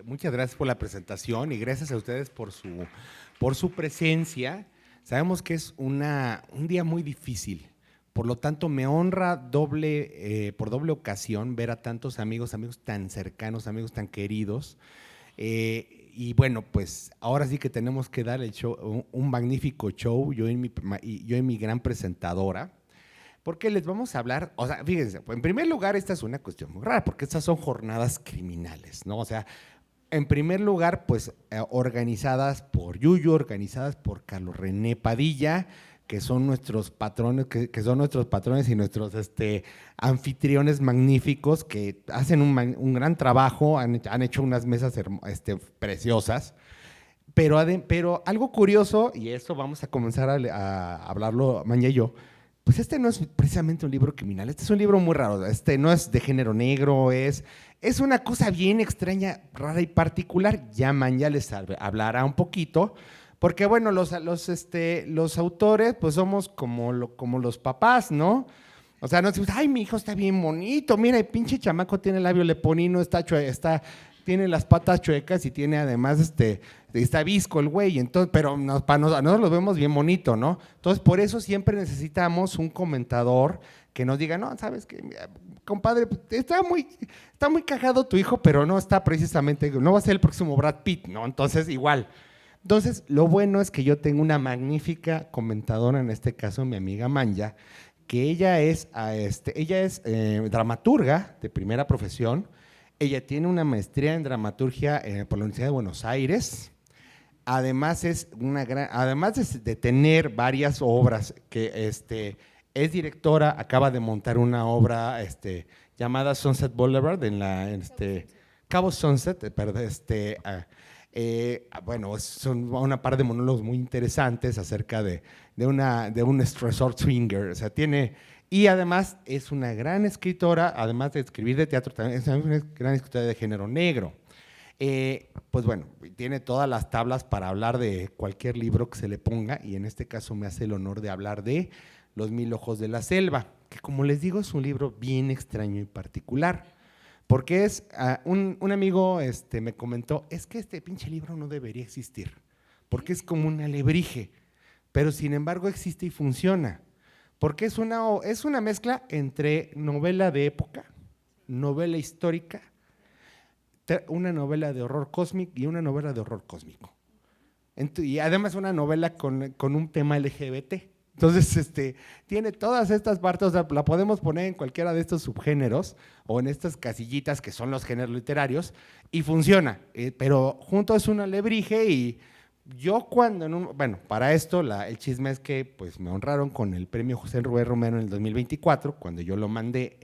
Muchas gracias por la presentación y gracias a ustedes por su presencia. Sabemos que es un día muy difícil, por lo tanto me honra por doble ocasión ver a tantos amigos, amigos tan cercanos, amigos tan queridos. Y bueno, pues ahora sí que tenemos que dar el show, un magnífico show, yo y mi gran presentadora. Porque les vamos a hablar, o sea, fíjense, en primer lugar, esta es una cuestión muy rara, porque estas son jornadas criminales, ¿no? O sea, en primer lugar, pues organizadas por Yuyu, organizadas por Carlos René Padilla, que son nuestros patrones, que son nuestros patrones y nuestros anfitriones magníficos que hacen un gran trabajo, han hecho unas mesas preciosas. Pero algo curioso, y eso vamos a comenzar a hablarlo Maña y yo, pues este no es precisamente un libro criminal, este es un libro muy raro, este no es de género negro, es una cosa bien extraña, rara y particular. Ya Maña les hablará un poquito, porque bueno, los autores pues somos como los papás, ¿no? O sea, no decimos, ay, mi hijo está bien bonito, mira, el pinche chamaco tiene el labio leporino, tiene las patas chuecas y tiene además está visco el güey, entonces, pero para nosotros lo vemos bien bonito, ¿no? Entonces, por eso siempre necesitamos un comentador que nos diga, no, sabes qué, compadre, pues, está muy cagado tu hijo, pero no está precisamente, no va a ser el próximo Brad Pitt, ¿no? Entonces, igual. Entonces, lo bueno es que yo tengo una magnífica comentadora, en este caso mi amiga Manja, que ella es dramaturga de primera profesión. Ella tiene una maestría en dramaturgia por la Universidad de Buenos Aires. Además, además de tener varias obras, es directora, acaba de montar una obra llamada Sunset Boulevard Cabo Sunset, perdón, bueno, son una par de monólogos muy interesantes acerca de un resort swinger, o sea, y además es una gran escritora, además de escribir de teatro, también es una gran escritora de género negro. Pues bueno, tiene todas las tablas para hablar de cualquier libro que se le ponga, y en este caso me hace el honor de hablar de Los Mil Ojos de la Selva, que como les digo es un libro bien extraño y particular. Porque un amigo me comentó, es que este pinche libro no debería existir, porque es como un alebrije, pero sin embargo existe y funciona, porque es una mezcla entre novela de época, novela histórica, una novela de horror cósmico y una novela de horror cósmico. Y además una novela con un tema LGBT. Entonces, tiene todas estas partes, o sea, la podemos poner en cualquiera de estos subgéneros o en estas casillitas que son los géneros literarios y funciona, pero junto es un alebrije. Y yo bueno, para esto el chisme es que pues me honraron con el premio José Rubén Romero en el 2024, cuando yo lo mandé,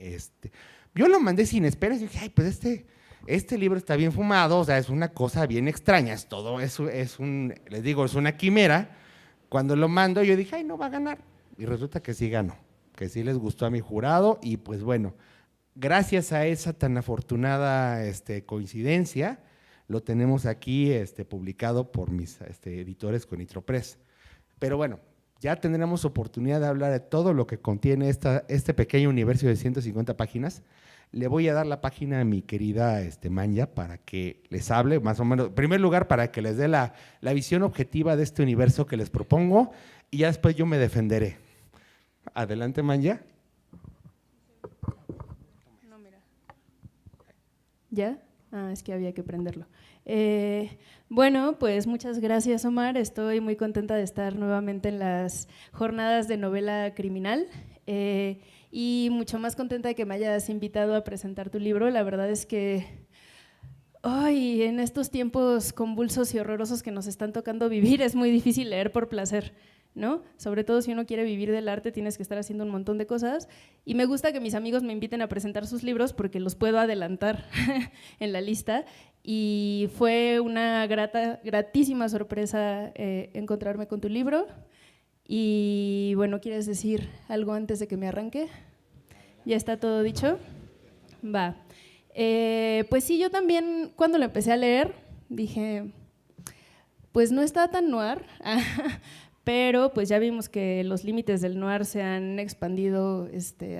sin esperas y dije, ay, pues este libro está bien fumado, o sea, es una cosa bien extraña, les digo, es una quimera. Cuando lo mando, yo dije, ay, no va a ganar. Y resulta que sí ganó, que sí les gustó a mi jurado. Y pues bueno, gracias a esa tan afortunada coincidencia, lo tenemos aquí publicado por mis editores con Nitropress. Pero bueno, ya tendremos oportunidad de hablar de todo lo que contiene este pequeño universo de 150 páginas. Le voy a dar la página a mi querida Manja para que les hable, más o menos, en primer lugar, para que les dé la visión objetiva de este universo que les propongo, y ya después yo me defenderé. Adelante, Manja. No, mira. ¿Ya? Es que había que prenderlo. Bueno, pues muchas gracias, Omar. Estoy muy contenta de estar nuevamente en las jornadas de novela criminal. Y mucho más contenta de que me hayas invitado a presentar tu libro. La verdad es que en estos tiempos convulsos y horrorosos que nos están tocando vivir, es muy difícil leer por placer, ¿no? Sobre todo si uno quiere vivir del arte, tienes que estar haciendo un montón de cosas. Y me gusta que mis amigos me inviten a presentar sus libros porque los puedo adelantar en la lista. Y fue una gratísima sorpresa encontrarme con tu libro. Y bueno, ¿quieres decir algo antes de que me arranque? ¿Ya está todo dicho? Va. Pues sí, yo también cuando lo empecé a leer dije, pues no está tan noir, pero pues ya vimos que los límites del noir se han expandido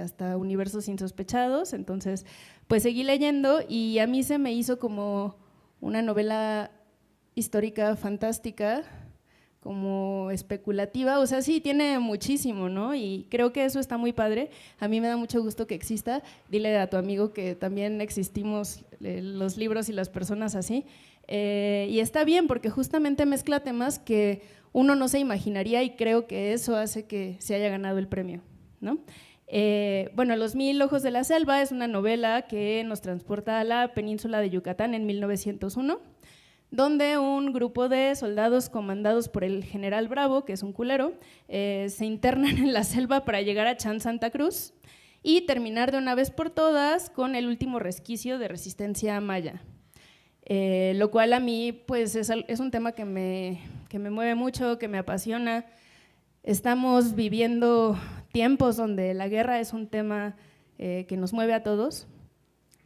hasta universos insospechados. Entonces pues seguí leyendo y a mí se me hizo como una novela histórica fantástica, como especulativa, o sea, sí, tiene muchísimo, ¿no? Y creo que eso está muy padre. A mí me da mucho gusto que exista. Dile a tu amigo que también existimos los libros y las personas así. Y está bien, porque justamente mezcla temas que uno no se imaginaría y creo que eso hace que se haya ganado el premio, ¿no? Bueno, Los 1000 ojos de la selva es una novela que nos transporta a la península de Yucatán en 1901, donde un grupo de soldados comandados por el general Bravo, que es un culero, se internan en la selva para llegar a Chan Santa Cruz y terminar de una vez por todas con el último resquicio de resistencia maya. Lo cual a mí pues es un tema que me mueve mucho, que me apasiona. Estamos viviendo tiempos donde la guerra es un tema que nos mueve a todos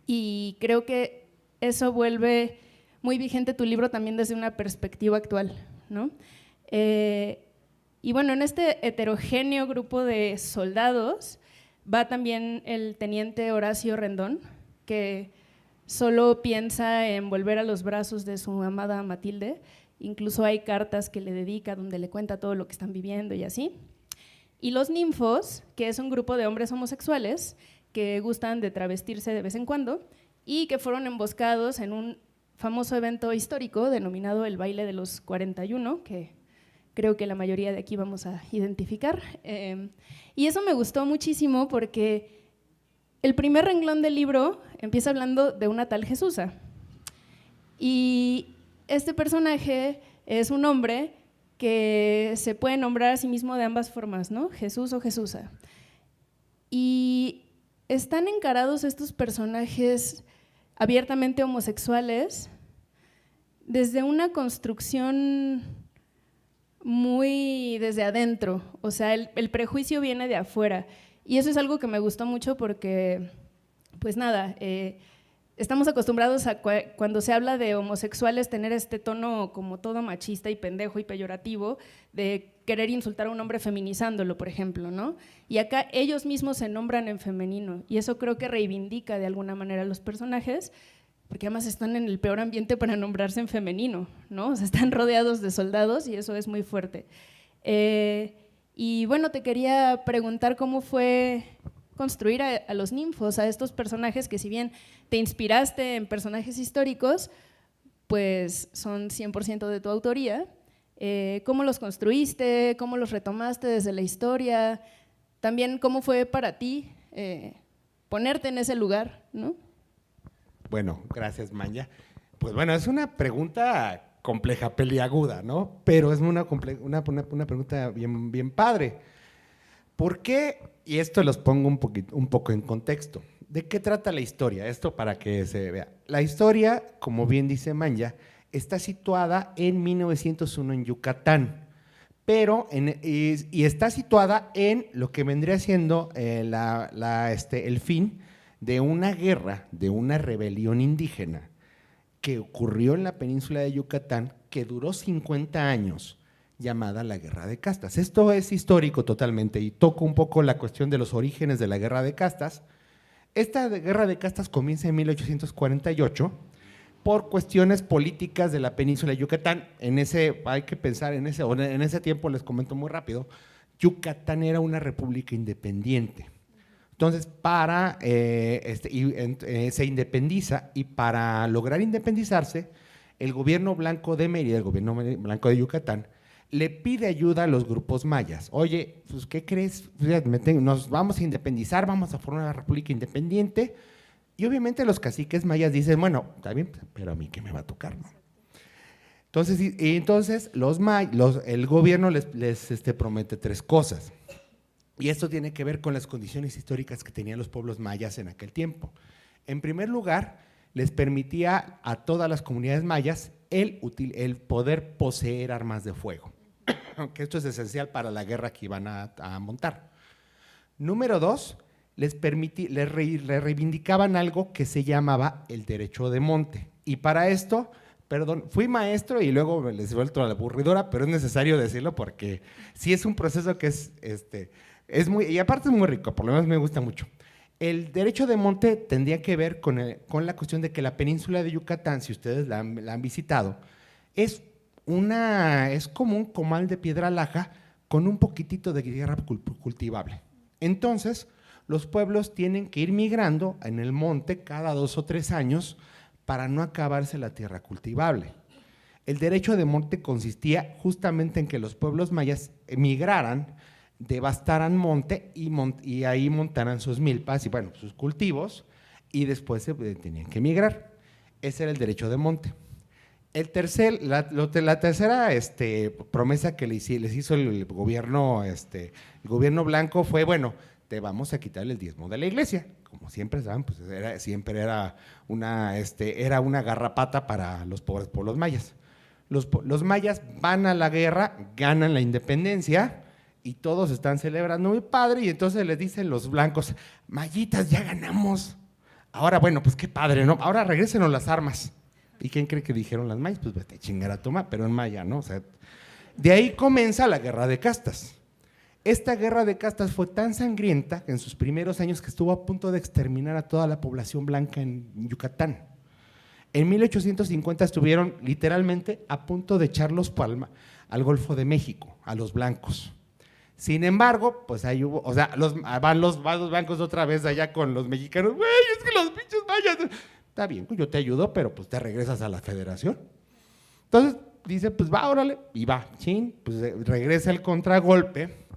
y creo que eso vuelve muy vigente tu libro también desde una perspectiva actual, ¿no? Y bueno, en este heterogéneo grupo de soldados va también el teniente Horacio Rendón, que solo piensa en volver a los brazos de su amada Matilde. Incluso hay cartas que le dedica donde le cuenta todo lo que están viviendo y así. Y los ninfos, que es un grupo de hombres homosexuales que gustan de travestirse de vez en cuando y que fueron emboscados en un famoso evento histórico denominado el Baile de los 41, que creo que la mayoría de aquí vamos a identificar. Y eso me gustó muchísimo porque el primer renglón del libro empieza hablando de una tal Jesusa. Y este personaje es un hombre que se puede nombrar a sí mismo de ambas formas, ¿no? Jesús o Jesusa. Y están encarados estos personajes abiertamente homosexuales desde una construcción muy desde adentro, o sea, el prejuicio viene de afuera y eso es algo que me gustó mucho porque, pues nada, estamos acostumbrados a cuando se habla de homosexuales tener este tono como todo machista y pendejo y peyorativo de querer insultar a un hombre feminizándolo, por ejemplo, ¿no? Y acá ellos mismos se nombran en femenino y eso creo que reivindica de alguna manera a los personajes, porque además están en el peor ambiente para nombrarse en femenino, ¿no? O sea, están rodeados de soldados y eso es muy fuerte. Y bueno, te quería preguntar cómo fue construir a los ninfos, a estos personajes que si bien te inspiraste en personajes históricos, pues son 100% de tu autoría. ¿Cómo los construiste? ¿Cómo los retomaste desde la historia? También, ¿cómo fue para ti ponerte en ese lugar, ¿no? Bueno, gracias, Manya. Pues bueno, es una pregunta compleja, peliaguda, ¿no? Pero es una pregunta bien, bien padre. ¿Por qué? Y esto los pongo un poco en contexto. ¿De qué trata la historia? Esto para que se vea. La historia, como bien dice Manya, está situada en 1901 en Yucatán, pero y está situada en lo que vendría siendo el fin de una guerra, de una rebelión indígena que ocurrió en la península de Yucatán, que duró 50 años, llamada la Guerra de Castas. Esto es histórico totalmente y toco un poco la cuestión de los orígenes de la Guerra de Castas. Esta Guerra de Castas comienza en 1848 por cuestiones políticas de la península de Yucatán. Hay que pensar en ese tiempo, les comento muy rápido, Yucatán era una república independiente. Entonces, se independiza y para lograr independizarse, el gobierno blanco de Mérida, el gobierno blanco de Yucatán, le pide ayuda a los grupos mayas. Oye, pues, ¿qué crees? Nos vamos a independizar, vamos a formar una república independiente. Y obviamente los caciques mayas dicen, bueno, está bien, pero a mí ¿qué me va a tocar? ¿No? Entonces el gobierno les promete tres cosas. Y esto tiene que ver con las condiciones históricas que tenían los pueblos mayas en aquel tiempo. En primer lugar, les permitía a todas las comunidades mayas el poder poseer armas de fuego, que esto es esencial para la guerra que iban a montar. Número dos, les reivindicaban algo que se llamaba el derecho de monte. Y para esto, perdón, fui maestro y luego les vuelto a la aburridora, pero es necesario decirlo porque sí es un proceso que es muy, y aparte es muy rico, por lo menos me gusta mucho. El derecho de monte tendría que ver con la cuestión de que la península de Yucatán, si ustedes la han visitado, es como un comal de piedra laja con un poquitito de tierra cultivable. Entonces, los pueblos tienen que ir migrando en el monte cada 2 o 3 años para no acabarse la tierra cultivable. El derecho de monte consistía justamente en que los pueblos mayas migraran, devastaran monte y ahí montaran sus milpas y bueno, sus cultivos, y después tenían que migrar. Ese era el derecho de monte. La tercera promesa que les hizo el gobierno blanco fue, bueno, te vamos a quitar el diezmo de la iglesia. Como siempre saben, pues siempre era una garrapata para los pobres pueblos mayas. Los mayas van a la guerra, ganan la independencia y todos están celebrando muy padre, y entonces les dicen los blancos: mayitas, ya ganamos. Ahora, bueno, pues qué padre, ¿no? Ahora regrésenos las armas. ¿Y quién cree que dijeron las mayas? Pues vete a chingar a toma, pero en maya, ¿no? O sea, de ahí comienza la guerra de castas. Esta guerra de castas fue tan sangrienta en sus primeros años que estuvo a punto de exterminar a toda la población blanca en Yucatán. En 1850 estuvieron literalmente a punto de echarlos al Golfo de México, a los blancos. Sin embargo, pues ahí hubo, o sea, van los blancos otra vez allá con los mexicanos: güey, es que los pinches mayas… Está bien, yo te ayudo, pero pues te regresas a la federación. Entonces dice, pues va, órale, y va, chin, pues regresa el contragolpe.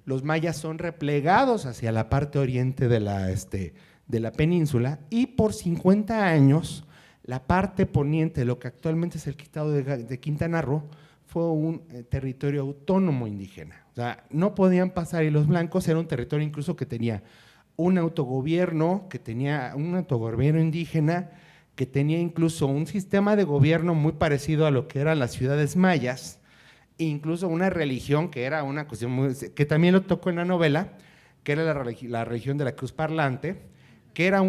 Los mayas son replegados hacia la parte oriente de la península, y por 50 años la parte poniente, lo que actualmente es el estado de Quintana Roo, fue un territorio autónomo indígena. O sea, no podían pasar, y los blancos era un territorio incluso que tenía un autogobierno indígena, que tenía incluso un sistema de gobierno muy parecido a lo que eran las ciudades mayas, e incluso una religión que era una cuestión que también lo tocó en la novela, que era la religión de la Cruz Parlante, que era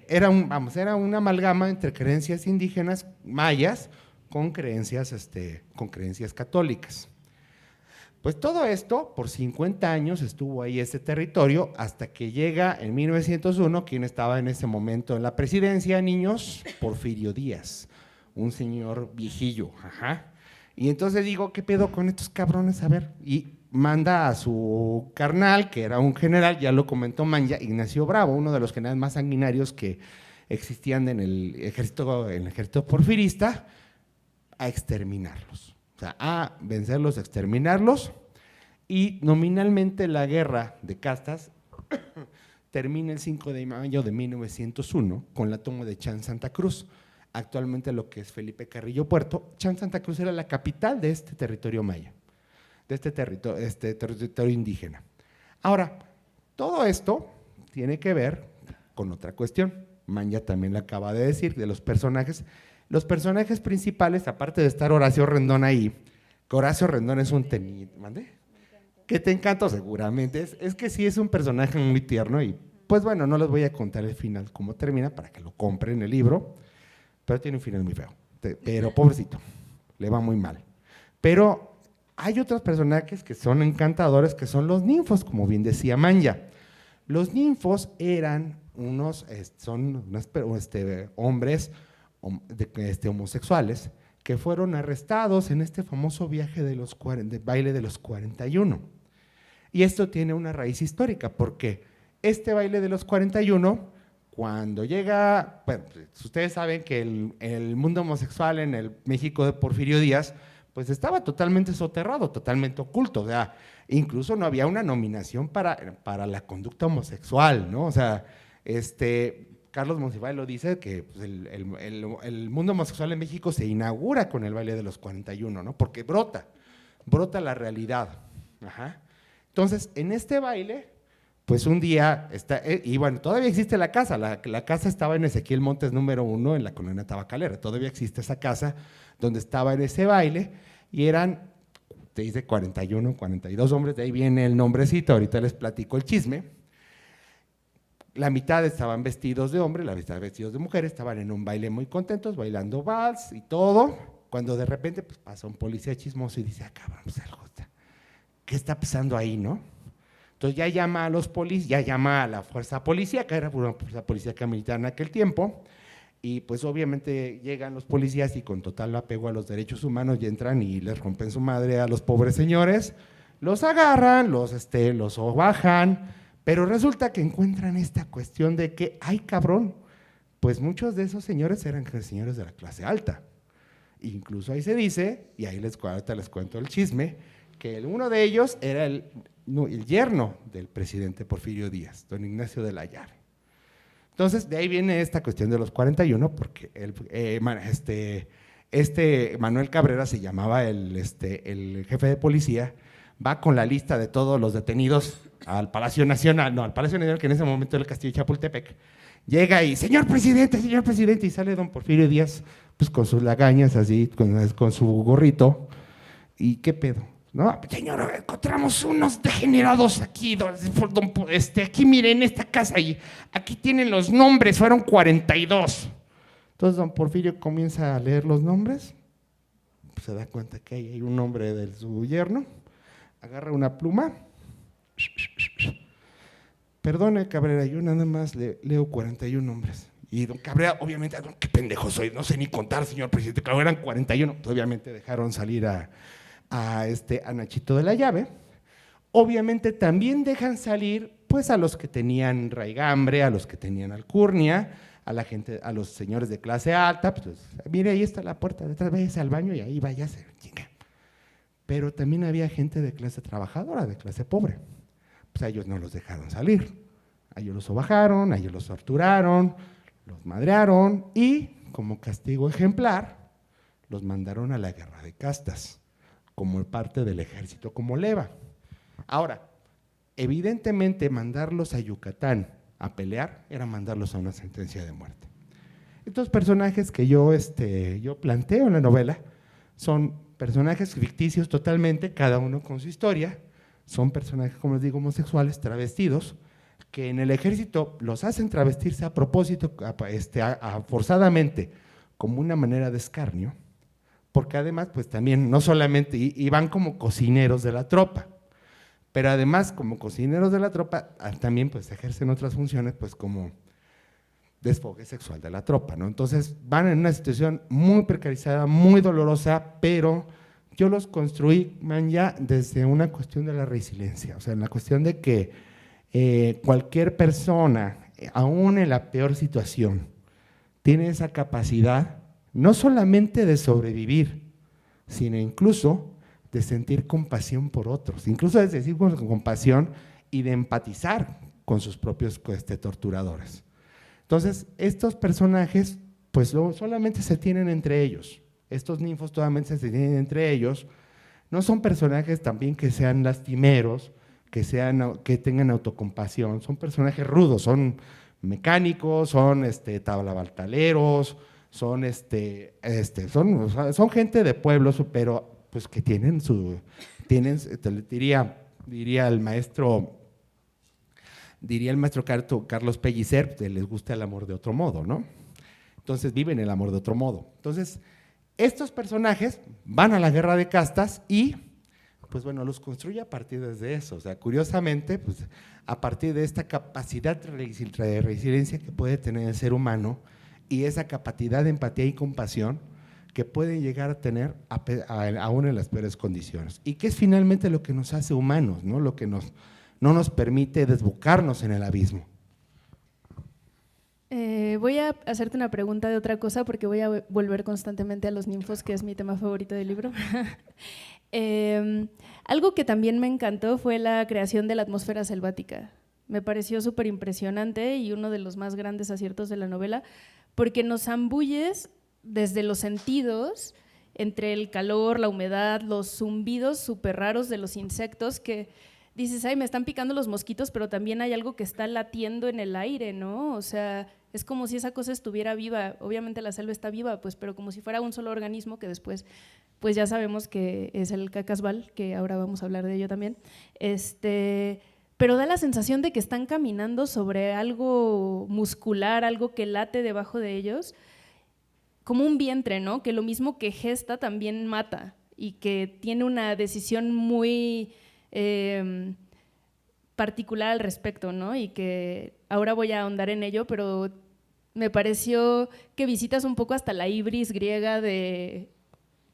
era una amalgama entre creencias indígenas mayas con creencias católicas. Pues todo esto, por 50 años estuvo ahí ese territorio, hasta que llega en 1901, quien estaba en ese momento en la presidencia, niños, Porfirio Díaz, un señor viejillo, ajá. Y entonces digo, ¿qué pedo con estos cabrones? A ver, y manda a su carnal, que era un general, ya lo comentó Manya, Ignacio Bravo, uno de los generales más sanguinarios que existían en el ejército porfirista, a exterminarlos. O sea, a vencerlos, a exterminarlos, y nominalmente la guerra de castas termina el 5 de mayo de 1901 con la toma de Chan Santa Cruz, actualmente lo que es Felipe Carrillo Puerto. Chan Santa Cruz era la capital de este territorio maya, de este territorio indígena. Ahora, todo esto tiene que ver con otra cuestión. Manya también le acaba de decir de los personajes. Los personajes principales, aparte de estar Horacio Rendón ahí, que Horacio Rendón es un teniente, ¿mande? Que te encantó seguramente, es que sí es un personaje muy tierno, y pues bueno, no les voy a contar el final, cómo termina, para que lo compren el libro, pero tiene un final muy feo, pero pobrecito, le va muy mal. Pero hay otros personajes que son encantadores, que son los ninfos, como bien decía Manya. Los ninfos eran hombres homosexuales que fueron arrestados en este famoso viaje de baile de los 41. Y esto tiene una raíz histórica, porque este baile de los 41, cuando llega, bueno, ustedes saben que el mundo homosexual en el México de Porfirio Díaz, pues estaba totalmente soterrado, totalmente oculto. O sea, incluso no había una nominación para la conducta homosexual, ¿no? O sea, Carlos Monsiváis lo dice, que pues, el mundo homosexual en México se inaugura con el baile de los 41, ¿no? Porque brota la realidad. Ajá. Entonces, en este baile, pues un día, y bueno, todavía existe la casa, la casa estaba en Ezequiel Montes número 1, en la colonia Tabacalera, todavía existe esa casa donde estaba en ese baile, y eran, te dice 41, 42 hombres, de ahí viene el nombrecito, ahorita les platico el chisme. La mitad estaban vestidos de hombre, la mitad vestidos de mujer, estaban en un baile muy contentos, bailando vals y todo, cuando de repente pues, pasa un policía chismoso y dice, cabrón, pues algo está, ¿qué está pasando ahí, no? Entonces ya llama a los policías, ya llama a la fuerza policíaca, era una fuerza policíaca militar en aquel tiempo, y pues obviamente llegan los policías y con total apego a los derechos humanos y entran y les rompen su madre a los pobres señores, los agarran, los bajan, pero resulta que encuentran esta cuestión de que, ay cabrón, pues muchos de esos señores eran señores de la clase alta. Incluso ahí se dice, y ahí ahorita les cuento el chisme, que uno de ellos era el yerno del presidente Porfirio Díaz, don Ignacio de la Llave. Entonces, de ahí viene esta cuestión de los 41, porque Manuel Cabrera se llamaba el jefe de policía, va con la lista de todos los detenidos al Palacio Nacional, que en ese momento era el Castillo de Chapultepec, llega y, señor presidente, y sale don Porfirio Díaz, pues con sus lagañas así, con su gorrito, y qué pedo, ¿no? Señor, encontramos unos degenerados aquí, aquí miren, en esta casa, y aquí tienen los nombres, fueron 42. Entonces don Porfirio comienza a leer los nombres, pues se da cuenta que hay un nombre de su yerno, agarra una pluma, perdone Cabrera, yo nada más leo 41 nombres. Y don Cabrera, obviamente, qué pendejo soy, no sé ni contar, señor presidente, claro, eran 41. Pues obviamente dejaron salir a Nachito de la Llave. Obviamente también dejan salir pues a los que tenían raigambre, a los que tenían alcurnia, a la gente, a los señores de clase alta, pues mire, ahí está la puerta, detrás, váyase al baño y ahí váyase, chinga. Pero también había gente de clase trabajadora, de clase pobre. Pues a ellos no los dejaron salir. A ellos los sobajaron, a ellos los torturaron, los madrearon y, como castigo ejemplar, los mandaron a la guerra de castas, como parte del ejército, como leva. Ahora, evidentemente mandarlos a Yucatán a pelear era mandarlos a una sentencia de muerte. Estos personajes que yo planteo en la novela son personajes ficticios totalmente, cada uno con su historia, son personajes, como les digo, homosexuales, travestidos, que en el ejército los hacen travestirse a propósito, forzadamente, como una manera de escarnio, porque además, pues también, no solamente iban como cocineros de la tropa, pero además, como cocineros de la tropa, también pues ejercen otras funciones, pues como desfogue sexual de la tropa, ¿no? Entonces, van en una situación muy precarizada, muy dolorosa, pero yo los construí, ya desde una cuestión de la resiliencia, o sea, en la cuestión de que cualquier persona, aún en la peor situación, tiene esa capacidad no solamente de sobrevivir, sino incluso de sentir compasión por otros, incluso de sentir compasión y de empatizar con sus propios torturadores. Entonces, estos personajes pues solamente se tienen entre ellos, estos ninfos solamente se tienen entre ellos, no son personajes también que sean lastimeros, que tengan autocompasión, son personajes rudos, son mecánicos, son tablabaltaleros, son gente de pueblos, pero pues que tienen diría el maestro Carlos Pellicer, que les gusta el amor de otro modo, ¿no? Entonces viven el amor de otro modo. Entonces, estos personajes van a la guerra de castas y pues bueno, los construye a partir de eso, o sea, curiosamente, pues a partir de esta capacidad de resiliencia que puede tener el ser humano y esa capacidad de empatía y compasión que pueden llegar a tener aún en las peores condiciones, y que es finalmente lo que nos hace humanos, ¿no? Lo que no nos permite desbocarnos en el abismo. Voy a hacerte una pregunta de otra cosa porque voy a volver constantemente a los ninfos, que es mi tema favorito del libro. Algo que también me encantó fue la creación de la atmósfera selvática. Me pareció súper impresionante y uno de los más grandes aciertos de la novela, porque nos zambulles desde los sentidos, entre el calor, la humedad, los zumbidos súper raros de los insectos, que dices, ay, me están picando los mosquitos, pero también hay algo que está latiendo en el aire, ¿no? O sea, es como si esa cosa estuviera viva. Obviamente la selva está viva, pues, pero como si fuera un solo organismo que después, pues ya sabemos que es el cacasbal, que ahora vamos a hablar de ello también. Pero da la sensación de que están caminando sobre algo muscular, algo que late debajo de ellos, como un vientre, ¿no? Que lo mismo que gesta también mata y que tiene una decisión muy particular al respecto, ¿no? Y que ahora voy a ahondar en ello, pero me pareció que visitas un poco hasta la ibris griega de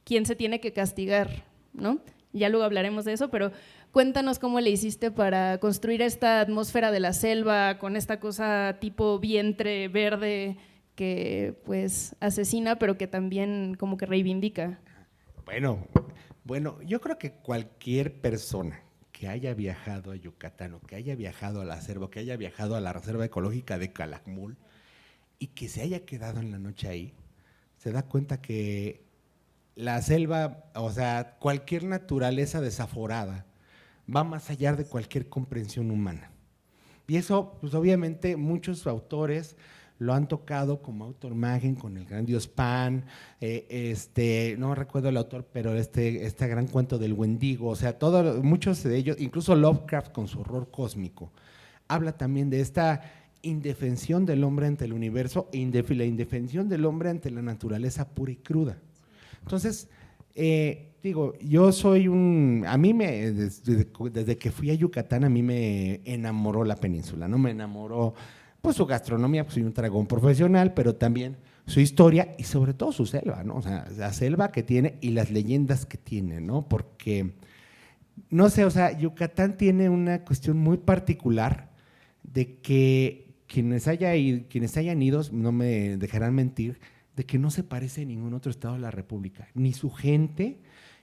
quién se tiene que castigar, ¿no? Ya luego hablaremos de eso, pero cuéntanos cómo le hiciste para construir esta atmósfera de la selva con esta cosa tipo vientre verde que pues asesina, pero que también como que reivindica. Bueno, yo creo que cualquier persona que haya viajado a Yucatán o que haya viajado a la selva, o que haya viajado a la Reserva Ecológica de Calakmul y que se haya quedado en la noche ahí, se da cuenta que la selva, o sea, cualquier naturaleza desaforada va más allá de cualquier comprensión humana. Y eso, pues obviamente, muchos autores lo han tocado, como Autor Magen con el gran dios Pan, no recuerdo el autor, pero este gran cuento del Wendigo, o sea, muchos de ellos, incluso Lovecraft con su horror cósmico, habla también de esta indefensión del hombre ante el universo e la indefensión del hombre ante la naturaleza pura y cruda. Entonces, digo, yo soy desde que fui a Yucatán, a mí me enamoró la península, ¿no? Me enamoró, pues, su gastronomía, pues soy un dragón profesional, pero también su historia y sobre todo su selva, ¿no? O sea, la selva que tiene y las leyendas que tiene, ¿no? Porque, no sé, o sea, Yucatán tiene una cuestión muy particular de que quienes hayan ido, no me dejarán mentir, de que no se parece a ningún otro estado de la República, ni su gente,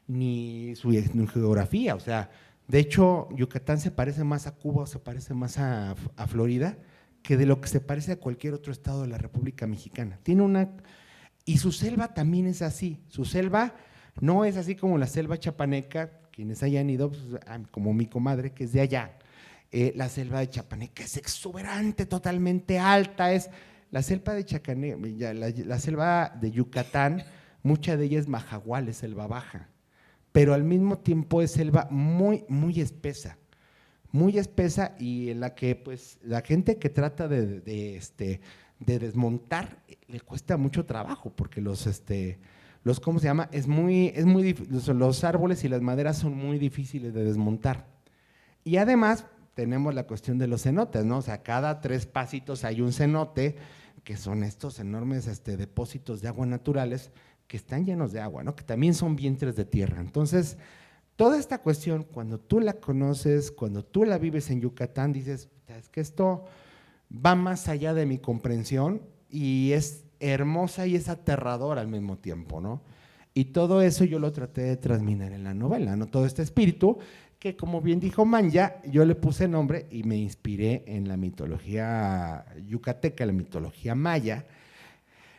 ni su geografía. O sea, de hecho, Yucatán se parece más a Cuba o se parece más a Florida que de lo que se parece a cualquier otro estado de la República Mexicana. Y su selva también es así. Su selva no es así como la selva chapaneca, quienes hayan ido, pues, como mi comadre, que es de allá. La selva de Chapaneca es exuberante, totalmente alta, la selva de la selva de Yucatán, mucha de ella es majagual, es selva baja, pero al mismo tiempo es selva muy, muy espesa y en la que pues la gente que trata de desmontar le cuesta mucho trabajo porque ¿cómo se llama? Los árboles y las maderas son muy difíciles de desmontar. Y además tenemos la cuestión de los cenotes, ¿no? O sea, cada 3 pasitos hay un cenote, que son estos enormes depósitos de agua naturales que están llenos de agua, ¿no? Que también son vientres de tierra. Entonces, toda esta cuestión, cuando tú la conoces, cuando tú la vives en Yucatán, dices, es que esto va más allá de mi comprensión y es hermosa y es aterradora al mismo tiempo, ¿no? Y todo eso yo lo traté de transmitir en la novela, ¿no? Todo este espíritu que, como bien dijo Manya, yo le puse nombre y me inspiré en la mitología yucateca, la mitología maya.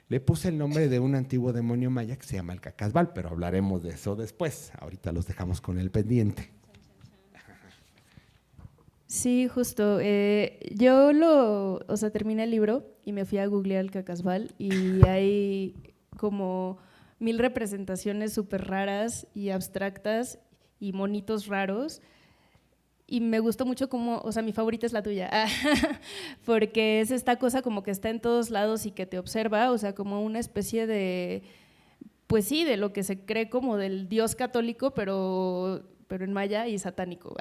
Le puse el nombre de un antiguo demonio maya que se llama el Cacasbal, pero hablaremos de eso después. Ahorita los dejamos con el pendiente. Sí, justo. Terminé el libro y me fui a googlear el Cacasbal y hay como 1000 representaciones súper raras y abstractas y monitos raros. Y me gustó mucho mi favorita es la tuya, porque es esta cosa como que está en todos lados y que te observa, o sea, como una especie de, pues sí, de lo que se cree como del dios católico, pero en maya y satánico.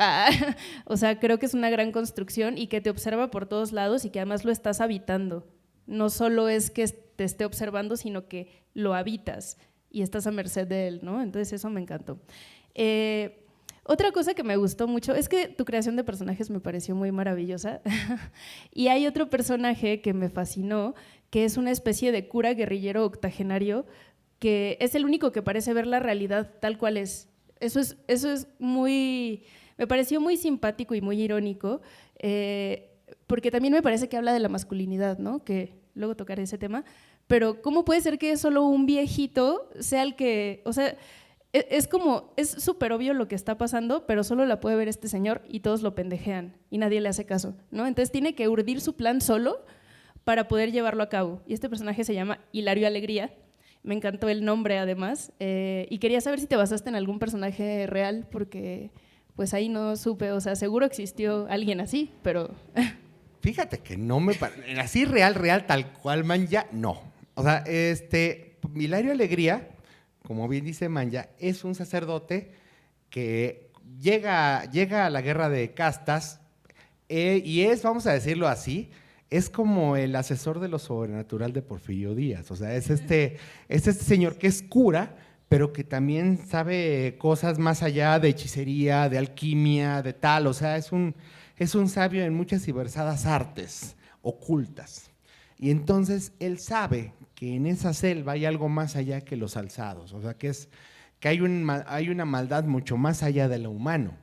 O sea, creo que es una gran construcción y que te observa por todos lados y que además lo estás habitando. No solo es que te esté observando, sino que lo habitas y estás a merced de él, ¿no? Entonces eso me encantó. Otra cosa que me gustó mucho es que tu creación de personajes me pareció muy maravillosa y hay otro personaje que me fascinó, que es una especie de cura guerrillero octogenario que es el único que parece ver la realidad tal cual es. Eso es me pareció muy simpático y muy irónico, porque también me parece que habla de la masculinidad, ¿no? Que luego tocaré ese tema, pero ¿cómo puede ser que solo un viejito sea el que, o sea, es súper obvio lo que está pasando, pero solo la puede ver este señor y todos lo pendejean y nadie le hace caso, ¿no? Entonces tiene que urdir su plan solo para poder llevarlo a cabo. Y este personaje se llama Hilario Alegría. Me encantó el nombre además y quería saber si te basaste en algún personaje real porque pues ahí no supe, o sea, seguro existió alguien así, pero… Fíjate que no así real, tal cual Manya, no. O sea, Hilario Alegría, como bien dice Manya, es un sacerdote que llega a la guerra de castas, y es, vamos a decirlo así, es como el asesor de lo sobrenatural de Porfirio Díaz. O sea, es este señor que es cura, pero que también sabe cosas más allá de hechicería, de alquimia, de tal. O sea, es un sabio en muchas y versadas artes ocultas. Y entonces él sabe que en esa selva hay algo más allá que los alzados. O sea, que hay una maldad mucho más allá de lo humano.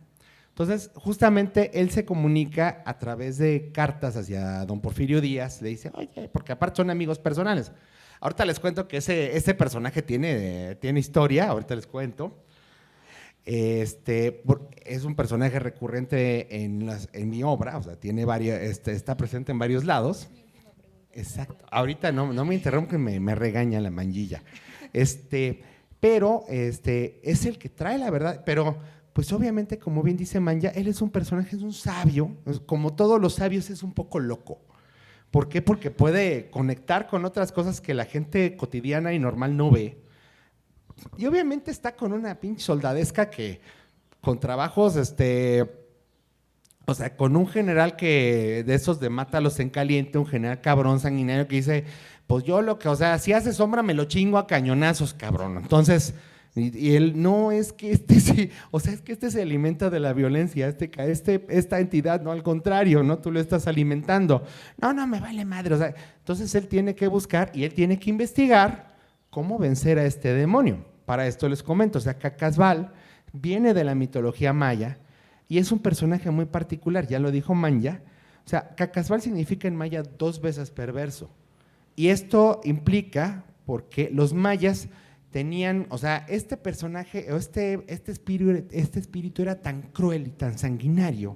Entonces, justamente él se comunica a través de cartas hacia don Porfirio Díaz, le dice, oye, porque aparte son amigos personales. Ahorita les cuento que ese personaje tiene historia, ahorita les cuento. Es un personaje recurrente en mi obra, o sea, tiene está presente en varios lados. Exacto, ahorita no me interrumpen, me regaña la manguilla. Pero es el que trae la verdad, pero pues obviamente, como bien dice Manya, él es un personaje, es un sabio, como todos los sabios es un poco loco. ¿Por qué? Porque puede conectar con otras cosas que la gente cotidiana y normal no ve. Y obviamente está con una pinche soldadesca que, con trabajos, o sea, con un general que de esos de mátalos en caliente, un general cabrón sanguinario que dice, pues yo o sea, si hace sombra me lo chingo a cañonazos, cabrón. Entonces, y él, no, es que sí, o sea, es que se alimenta de la violencia, esta entidad, no, al contrario, ¿no? Tú lo estás alimentando. No, me vale madre, o sea, entonces él tiene que buscar y él tiene que investigar cómo vencer a este demonio. Para esto les comento, o sea, Cacasbal viene de la mitología maya y es un personaje muy particular, ya lo dijo Manya. O sea, Cacasbal significa en maya 2 veces perverso. Y esto implica porque los mayas tenían, o sea, este personaje, o este espíritu era tan cruel y tan sanguinario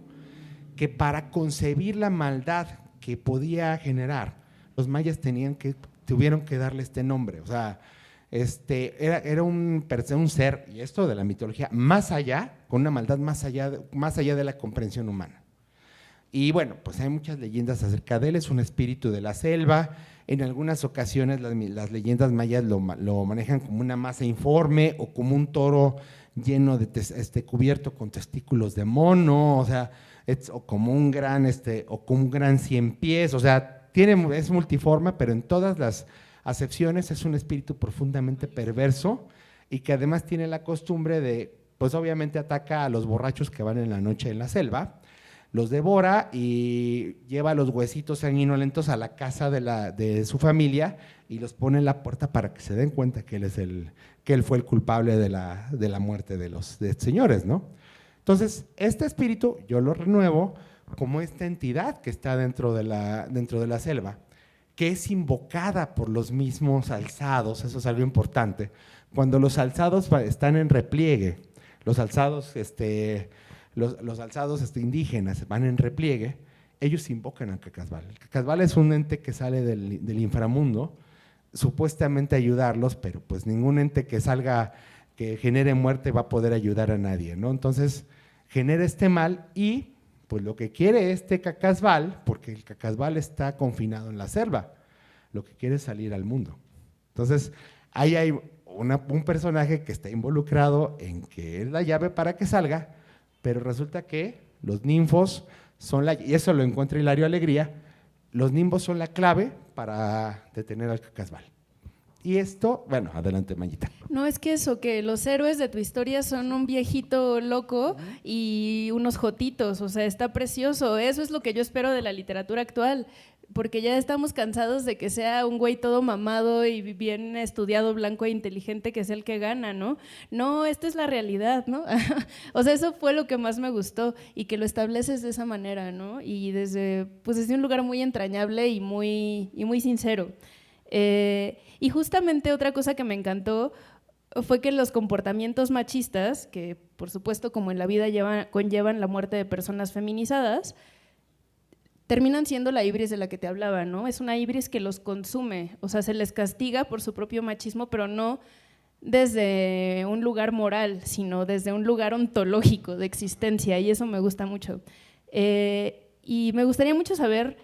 que para concebir la maldad que podía generar, los mayas tuvieron que darle este nombre. O sea, era un ser, y esto de la mitología, más allá, con una maldad más allá de la comprensión humana. Y bueno, pues hay muchas leyendas acerca de él, es un espíritu de la selva. En algunas ocasiones las leyendas mayas lo manejan como una masa informe o como un toro lleno de cubierto con testículos de mono, o sea, o como un gran 100 pies, o sea, es multiforme, pero en todas las acepciones es un espíritu profundamente perverso y que además tiene la costumbre de, pues obviamente ataca a los borrachos que van en la noche en la selva, los devora y lleva los huesitos sanguinolentos a la casa de su familia y los pone en la puerta para que se den cuenta que él fue el culpable de la muerte de los señores, ¿no? Entonces, este espíritu yo lo renuevo como esta entidad que está dentro de la selva, que es invocada por los mismos alzados, eso es algo importante. Cuando los alzados están en repliegue, los alzados indígenas van en repliegue, ellos invocan a Cacasbal. Cacasbal es un ente que sale del inframundo, supuestamente a ayudarlos, pero pues ningún ente que salga, que genere muerte va a poder ayudar a nadie, ¿no? Entonces genera este mal y pues lo que quiere Cacasbal, porque el Cacasbal está confinado en la selva, lo que quiere es salir al mundo. Entonces ahí hay un personaje que está involucrado en que es la llave para que salga, pero resulta que los ninfos y eso lo encuentra Hilario Alegría, los ninfos son la clave para detener al Cacasbal. Y esto, bueno, adelante, Mayita. No, es que que los héroes de tu historia son un viejito loco y unos jotitos, o sea, está precioso. Eso es lo que yo espero de la literatura actual, porque ya estamos cansados de que sea un güey todo mamado y bien estudiado, blanco e inteligente que es el que gana, ¿no? No, esta es la realidad, ¿no? O sea, eso fue lo que más me gustó y que lo estableces de esa manera, ¿no? Y desde un lugar muy entrañable y muy sincero. Y justamente otra cosa que me encantó fue que los comportamientos machistas, que por supuesto como en la vida conllevan la muerte de personas feminizadas, terminan siendo la ibris de la que te hablaba, ¿no? Es una ibris que los consume, o sea, se les castiga por su propio machismo, pero no desde un lugar moral, sino desde un lugar ontológico de existencia, y eso me gusta mucho. Y me gustaría mucho saber,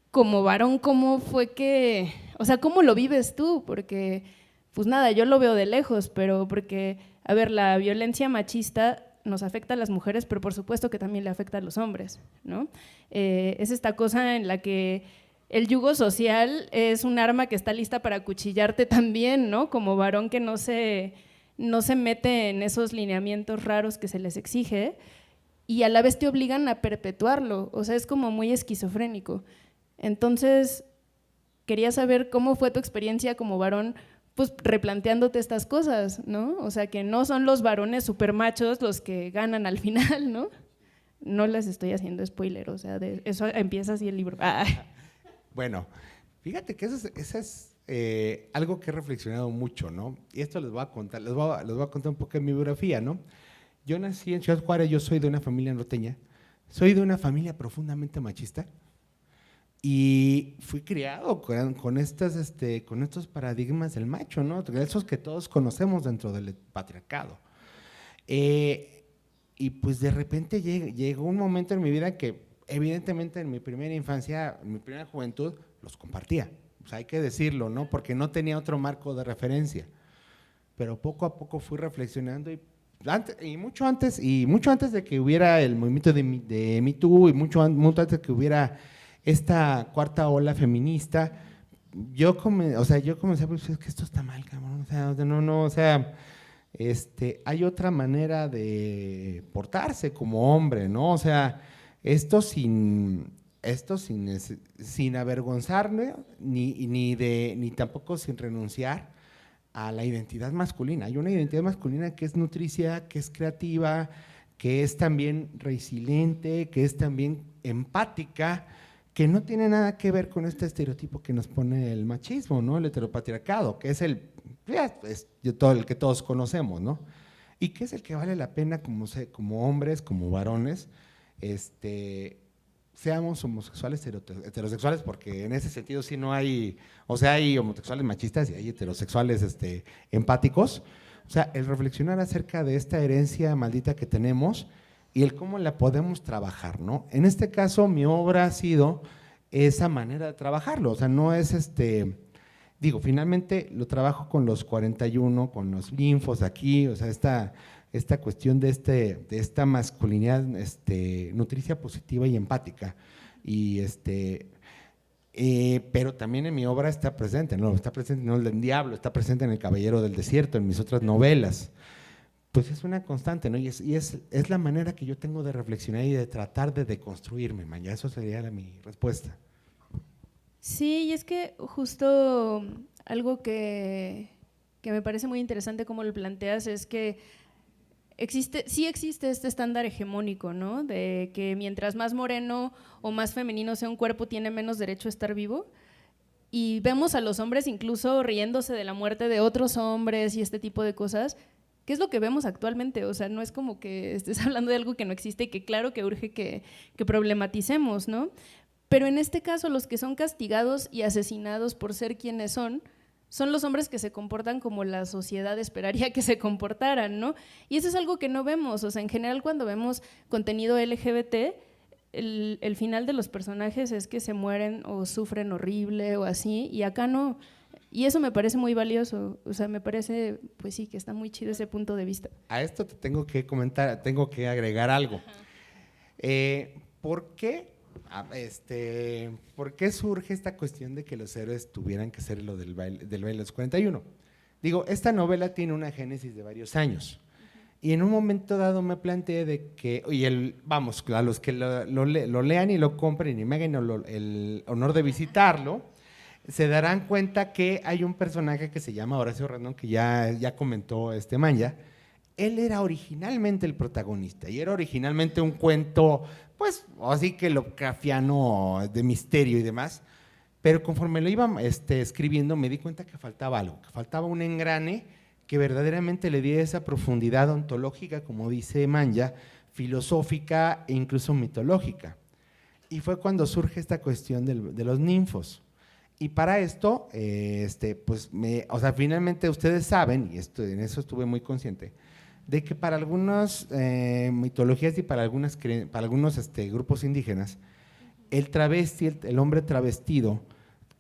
como varón, cómo fue que, o sea, cómo lo vives tú, porque, pues nada, yo lo veo de lejos, pero porque, a ver, la violencia machista nos afecta a las mujeres, pero por supuesto que también le afecta a los hombres, ¿no? Es esta cosa en la que el yugo social es un arma que está lista para acuchillarte también, ¿no? Como varón que no se mete en esos lineamientos raros que se les exige y a la vez te obligan a perpetuarlo, o sea, es como muy esquizofrénico. Entonces, quería saber cómo fue tu experiencia como varón, pues replanteándote estas cosas, ¿no? O sea, que no son los varones supermachos los que ganan al final, ¿no? No les estoy haciendo spoiler, o sea, de eso empieza así el libro. Ah. Bueno, fíjate que eso es algo que he reflexionado mucho, ¿no? Y esto les voy a contar, les voy a contar un poco de mi biografía, ¿no? Yo nací en Ciudad Juárez, yo soy de una familia norteña, soy de una familia profundamente machista y fui criado con estos paradigmas del macho, ¿no? Esos que todos conocemos dentro del patriarcado. Y pues de repente llegó un momento en mi vida que evidentemente en mi primera infancia, en mi primera juventud, los compartía. O sea, hay que decirlo, ¿no? Porque no tenía otro marco de referencia. Pero poco a poco fui reflexionando y mucho antes de que hubiera el movimiento de Me Too y mucho antes de que hubiera esta cuarta ola feminista, yo comencé a pensar, es que esto está mal, cabrón, o sea, hay otra manera de portarse como hombre, ¿no? O sea, esto sin avergonzarme ni tampoco sin renunciar a la identidad masculina. Hay una identidad masculina que es nutricia, que es creativa, que es también resiliente, que es también empática, que no tiene nada que ver con este estereotipo que nos pone el machismo, ¿no? El heteropatriarcado, que es el que todos conocemos, ¿no? Y que es el que vale la pena como hombres, como varones, seamos homosexuales, heterosexuales, porque en ese sentido sí no hay, o sea, hay homosexuales machistas y hay heterosexuales empáticos. O sea, el reflexionar acerca de esta herencia maldita que tenemos y el cómo la podemos trabajar, ¿no? En este caso, mi obra ha sido esa manera de trabajarlo, o sea, no es finalmente lo trabajo con los 41, con los linfos aquí, o sea, esta cuestión de esta masculinidad nutricia positiva y empática, y pero también en mi obra está presente, ¿no? Está presente en El del Diablo, está presente en El Caballero del Desierto, en mis otras novelas. Pues es una constante, ¿no? Y es la manera que yo tengo de reflexionar y de tratar de deconstruirme, ya eso sería mi respuesta. Sí, y es que justo algo que me parece muy interesante como lo planteas es que sí existe este estándar hegemónico, ¿no? De que mientras más moreno o más femenino sea un cuerpo, tiene menos derecho a estar vivo. Y vemos a los hombres incluso riéndose de la muerte de otros hombres y este tipo de cosas. ¿Qué es lo que vemos actualmente? O sea, no es como que estés hablando de algo que no existe y que claro que urge que problematicemos, ¿no? Pero en este caso los que son castigados y asesinados por ser quienes son los hombres que se comportan como la sociedad esperaría que se comportaran, ¿no? Y eso es algo que no vemos, o sea, en general cuando vemos contenido LGBT, el final de los personajes es que se mueren o sufren horrible o así, y acá no. Y eso me parece muy valioso, o sea, me parece, pues sí, que está muy chido ese punto de vista. A esto te tengo que comentar, tengo que agregar algo. ¿Por qué surge esta cuestión de que los héroes tuvieran que ser lo del baile de los 41? Digo, esta novela tiene una génesis de varios años. Y en un momento dado me planteé de que, vamos, a los que lo lean y lo compren y me hagan el honor de visitarlo, se darán cuenta que hay un personaje que se llama Horacio Rendón, que ya comentó Manya. Él era originalmente el protagonista y era originalmente un cuento, pues, así que lovecraftiano, de misterio y demás, pero conforme lo iba escribiendo me di cuenta que faltaba algo, que faltaba un engrane que verdaderamente le diera esa profundidad ontológica, como dice Manya, filosófica e incluso mitológica. Y fue cuando surge esta cuestión de los ninfos. Y para esto, finalmente ustedes saben, y en eso estuve muy consciente, de que para algunas mitologías y para algunos grupos indígenas, el hombre travestido,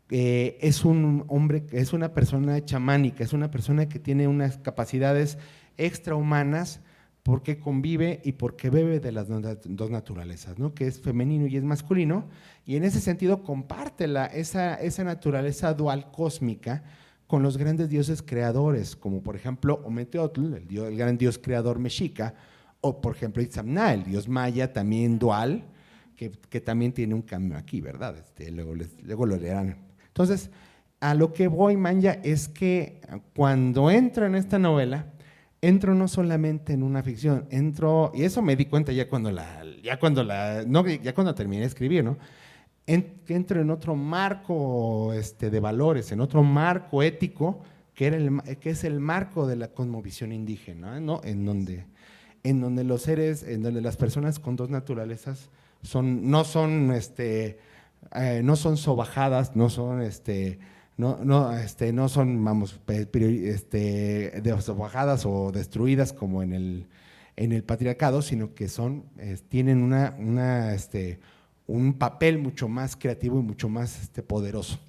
es un hombre, es una persona chamánica, es una persona que tiene unas capacidades extrahumanas porque convive y porque bebe de las dos naturalezas, ¿no? Que es femenino y es masculino, y en ese sentido comparte esa naturaleza dual cósmica con los grandes dioses creadores, como por ejemplo Ometeotl, el gran dios creador mexica, o por ejemplo Itzamna, el dios maya también dual, que también tiene un cambio aquí, ¿verdad? Luego lo leerán. Entonces, a lo que voy, Manya, es que cuando entro en esta novela, entro no solamente en una ficción, y eso me di cuenta ya cuando terminé de escribir, ¿no? Entro en otro marco de valores, en otro marco ético, que es el marco de la cosmovisión indígena, ¿no? En donde las personas con dos naturalezas no son sobajadas, no son vamos, sobajadas o destruidas como en el patriarcado, sino que tienen un papel mucho más creativo y mucho más poderoso.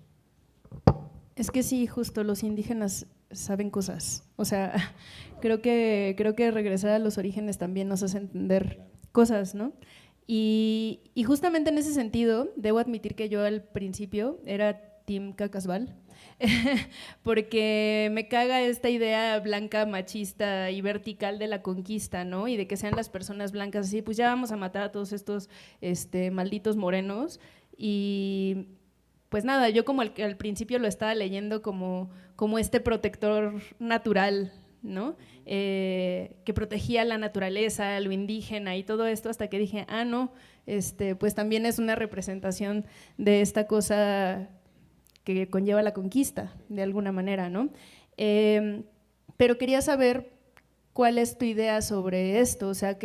Es que sí, justo los indígenas saben cosas. O sea, creo que regresar a los orígenes también nos hace entender cosas, ¿no? Y justamente en ese sentido, debo admitir que yo al principio era Team Cacasbal, porque me caga esta idea blanca, machista y vertical de la conquista, ¿no? Y de que sean las personas blancas así, pues ya vamos a matar a todos estos malditos morenos. Y pues nada, yo como al principio lo estaba leyendo como este protector natural, ¿no? Que protegía la naturaleza, lo indígena y todo esto, hasta que dije, no, pues también es una representación de esta cosa que conlleva la conquista, de alguna manera, ¿no? Pero quería saber cuál es tu idea sobre esto, o sea,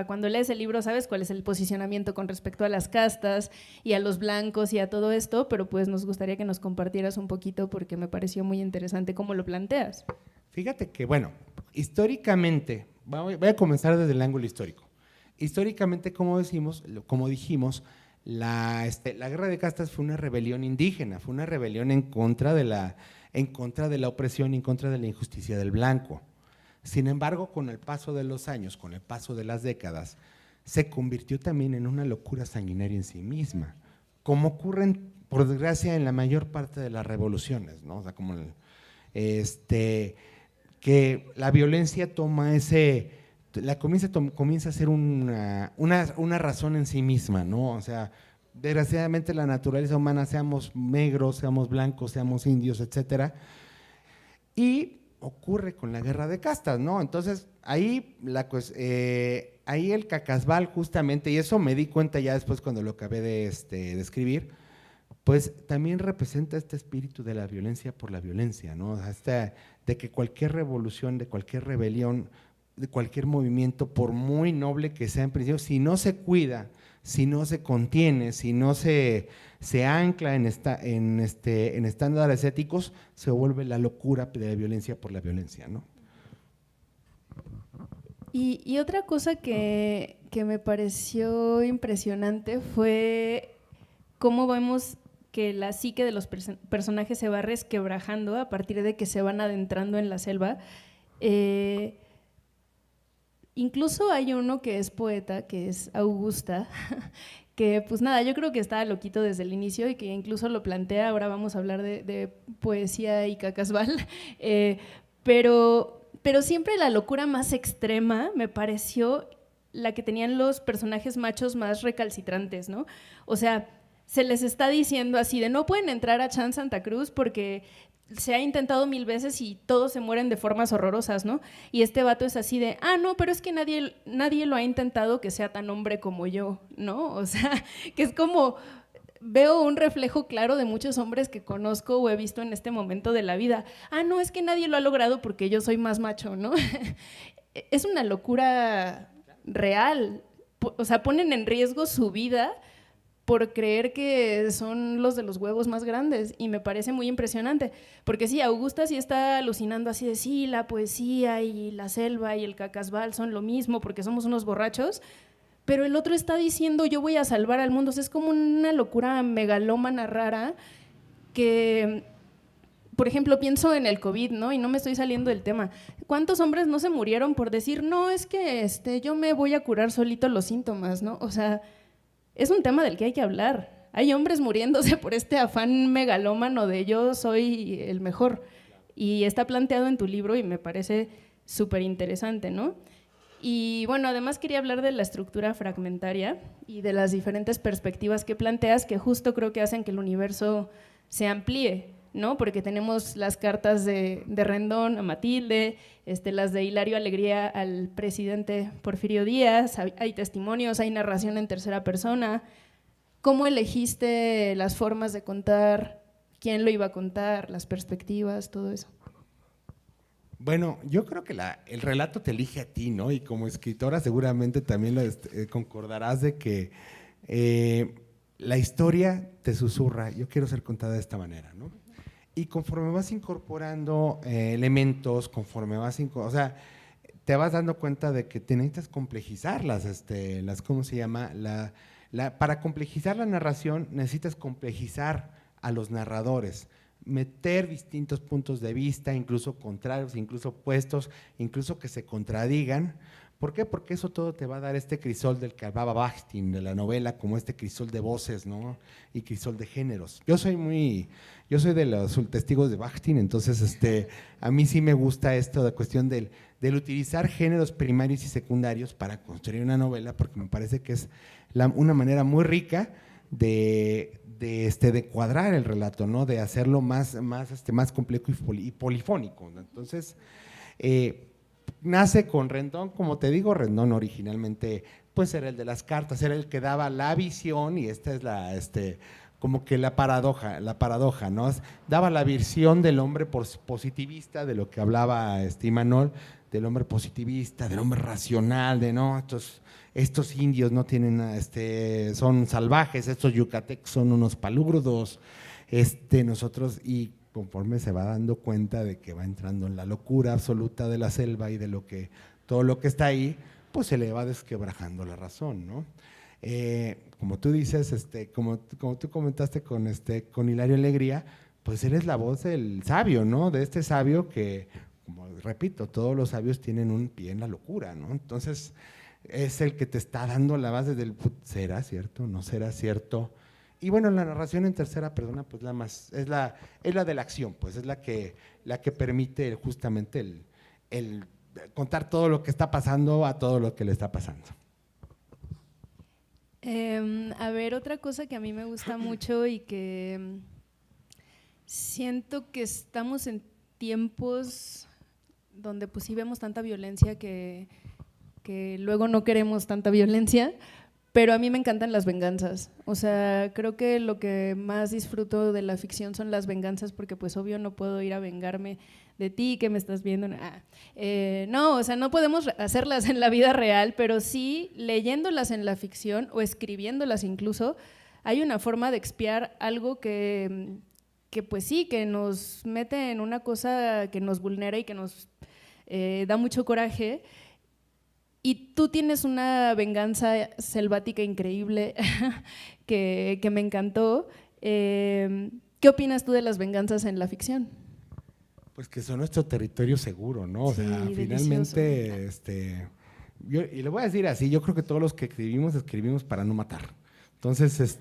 cuando lees el libro sabes cuál es el posicionamiento con respecto a las castas y a los blancos y a todo esto, pero pues nos gustaría que nos compartieras un poquito porque me pareció muy interesante cómo lo planteas. Fíjate que, bueno, históricamente, voy a comenzar desde el ángulo histórico. Históricamente, como dijimos, la guerra de castas fue una rebelión indígena, fue una rebelión en contra de la opresión, en contra de la injusticia del blanco. Sin embargo, con el paso de los años, con el paso de las décadas, se convirtió también en una locura sanguinaria en sí misma, como ocurre, por desgracia, en la mayor parte de las revoluciones, ¿no? O sea, como que la violencia comienza a ser una razón en sí misma, ¿no? O sea, desgraciadamente la naturaleza humana, seamos negros, seamos blancos, seamos indios, etcétera, y ocurre con la guerra de castas, ¿no? Entonces, ahí el Cacasbal justamente, y eso me di cuenta ya después cuando lo acabé de escribir, pues también representa este espíritu de la violencia por la violencia, ¿no? De que cualquier revolución, de cualquier rebelión, de cualquier movimiento, por muy noble que sea en principio, si no se cuida, si no se contiene, si no se ancla en estándares éticos, se vuelve la locura de la violencia por la violencia, ¿no? Y otra cosa que me pareció impresionante fue cómo vemos que la psique de los personajes se va resquebrajando a partir de que se van adentrando en la selva. Incluso hay uno que es poeta, que es Augusta, que pues nada, yo creo que estaba loquito desde el inicio y que incluso lo plantea, ahora vamos a hablar de poesía y Cacasbal, pero siempre la locura más extrema me pareció la que tenían los personajes machos más recalcitrantes, ¿no? O sea, se les está diciendo así de no pueden entrar a Chan Santa Cruz porque se ha intentado 1000 veces y todos se mueren de formas horrorosas, ¿no? Y este vato es así de, no, pero es que nadie lo ha intentado que sea tan hombre como yo, ¿no? O sea, que es como, veo un reflejo claro de muchos hombres que conozco o he visto en este momento de la vida. No, es que nadie lo ha logrado porque yo soy más macho, ¿no? Es una locura real. O sea, ponen en riesgo su vida por creer que son los de los huevos más grandes, y me parece muy impresionante, porque sí, Augusta sí está alucinando así de sí, la poesía y la selva y el Cacasbal son lo mismo porque somos unos borrachos, pero el otro está diciendo yo voy a salvar al mundo. O sea, es como una locura megalómana rara que por ejemplo, pienso en el COVID, ¿no? Y no me estoy saliendo del tema. ¿Cuántos hombres no se murieron por decir, no, es que yo me voy a curar solito los síntomas, ¿no? O sea, es un tema del que hay que hablar. Hay hombres muriéndose por este afán megalómano de yo soy el mejor. Y está planteado en tu libro y me parece súper interesante, ¿no? Y bueno, además quería hablar de la estructura fragmentaria y de las diferentes perspectivas que planteas, que justo creo que hacen que el universo se amplíe, ¿no? Porque tenemos las cartas de Rendón a Matilde, las de Hilario Alegría al presidente Porfirio Díaz, hay testimonios, hay narración en tercera persona. ¿Cómo elegiste las formas de contar? ¿Quién lo iba a contar? Las perspectivas, todo eso. Bueno, yo creo que el relato te elige a ti, ¿no? Y como escritora seguramente también concordarás de que la historia te susurra, yo quiero ser contada de esta manera, ¿no? Y conforme vas incorporando elementos, conforme vas, o sea, te vas dando cuenta de que te necesitas complejizar ¿cómo se llama? Para complejizar la narración necesitas complejizar a los narradores, meter distintos puntos de vista, incluso contrarios, incluso opuestos, incluso que se contradigan. ¿Por qué? Porque eso todo te va a dar este crisol del que hablaba Bakhtin de la novela, como este crisol de voces, ¿no? Y crisol de géneros. Yo soy de los testigos de Bakhtin, entonces a mí sí me gusta esto de cuestión del utilizar géneros primarios y secundarios para construir una novela, porque me parece que es una manera muy rica de cuadrar el relato, ¿no? De hacerlo más complejo y polifónico, ¿no? Entonces, nace con Rendón, como te digo, Rendón originalmente pues era el de las cartas, era el que daba la visión, y esta es como que la paradoja, ¿no? Daba la visión del hombre positivista, de lo que hablaba Imanol, del hombre positivista, del hombre racional, de no, estos indios no tienen, son salvajes, estos yucatecos son unos palurdos, nosotros, y conforme se va dando cuenta de que va entrando en la locura absoluta de la selva y de todo lo que está ahí, pues se le va desquebrajando la razón, ¿no? Como tú dices, como tú comentaste con Hilario Alegría, pues él es la voz del sabio, ¿no? De este sabio que, como repito, todos los sabios tienen un pie en la locura, ¿no? Entonces, es el que te está dando la base del ¿será cierto? ¿No será cierto? Y bueno, la narración en tercera persona, pues es la de la acción, pues es la que permite justamente el contar todo lo que está pasando a todo lo que le está pasando. A ver, otra cosa que a mí me gusta mucho y que siento que estamos en tiempos donde pues sí vemos tanta violencia que luego no queremos tanta violencia, pero a mí me encantan las venganzas. O sea, creo que lo que más disfruto de la ficción son las venganzas, porque pues obvio no puedo ir a vengarme de ti que me estás viendo. No, o sea, no podemos hacerlas en la vida real, pero sí leyéndolas en la ficción o escribiéndolas incluso, hay una forma de expiar algo que pues sí, que nos mete en una cosa que nos vulnera y que nos da mucho coraje. Y tú tienes una venganza selvática increíble que me encantó. ¿Qué opinas tú de las venganzas en la ficción? Pues que son nuestro territorio seguro, ¿no? O sea, Sí, finalmente, y le voy a decir así, yo creo que todos los que escribimos para no matar. Entonces,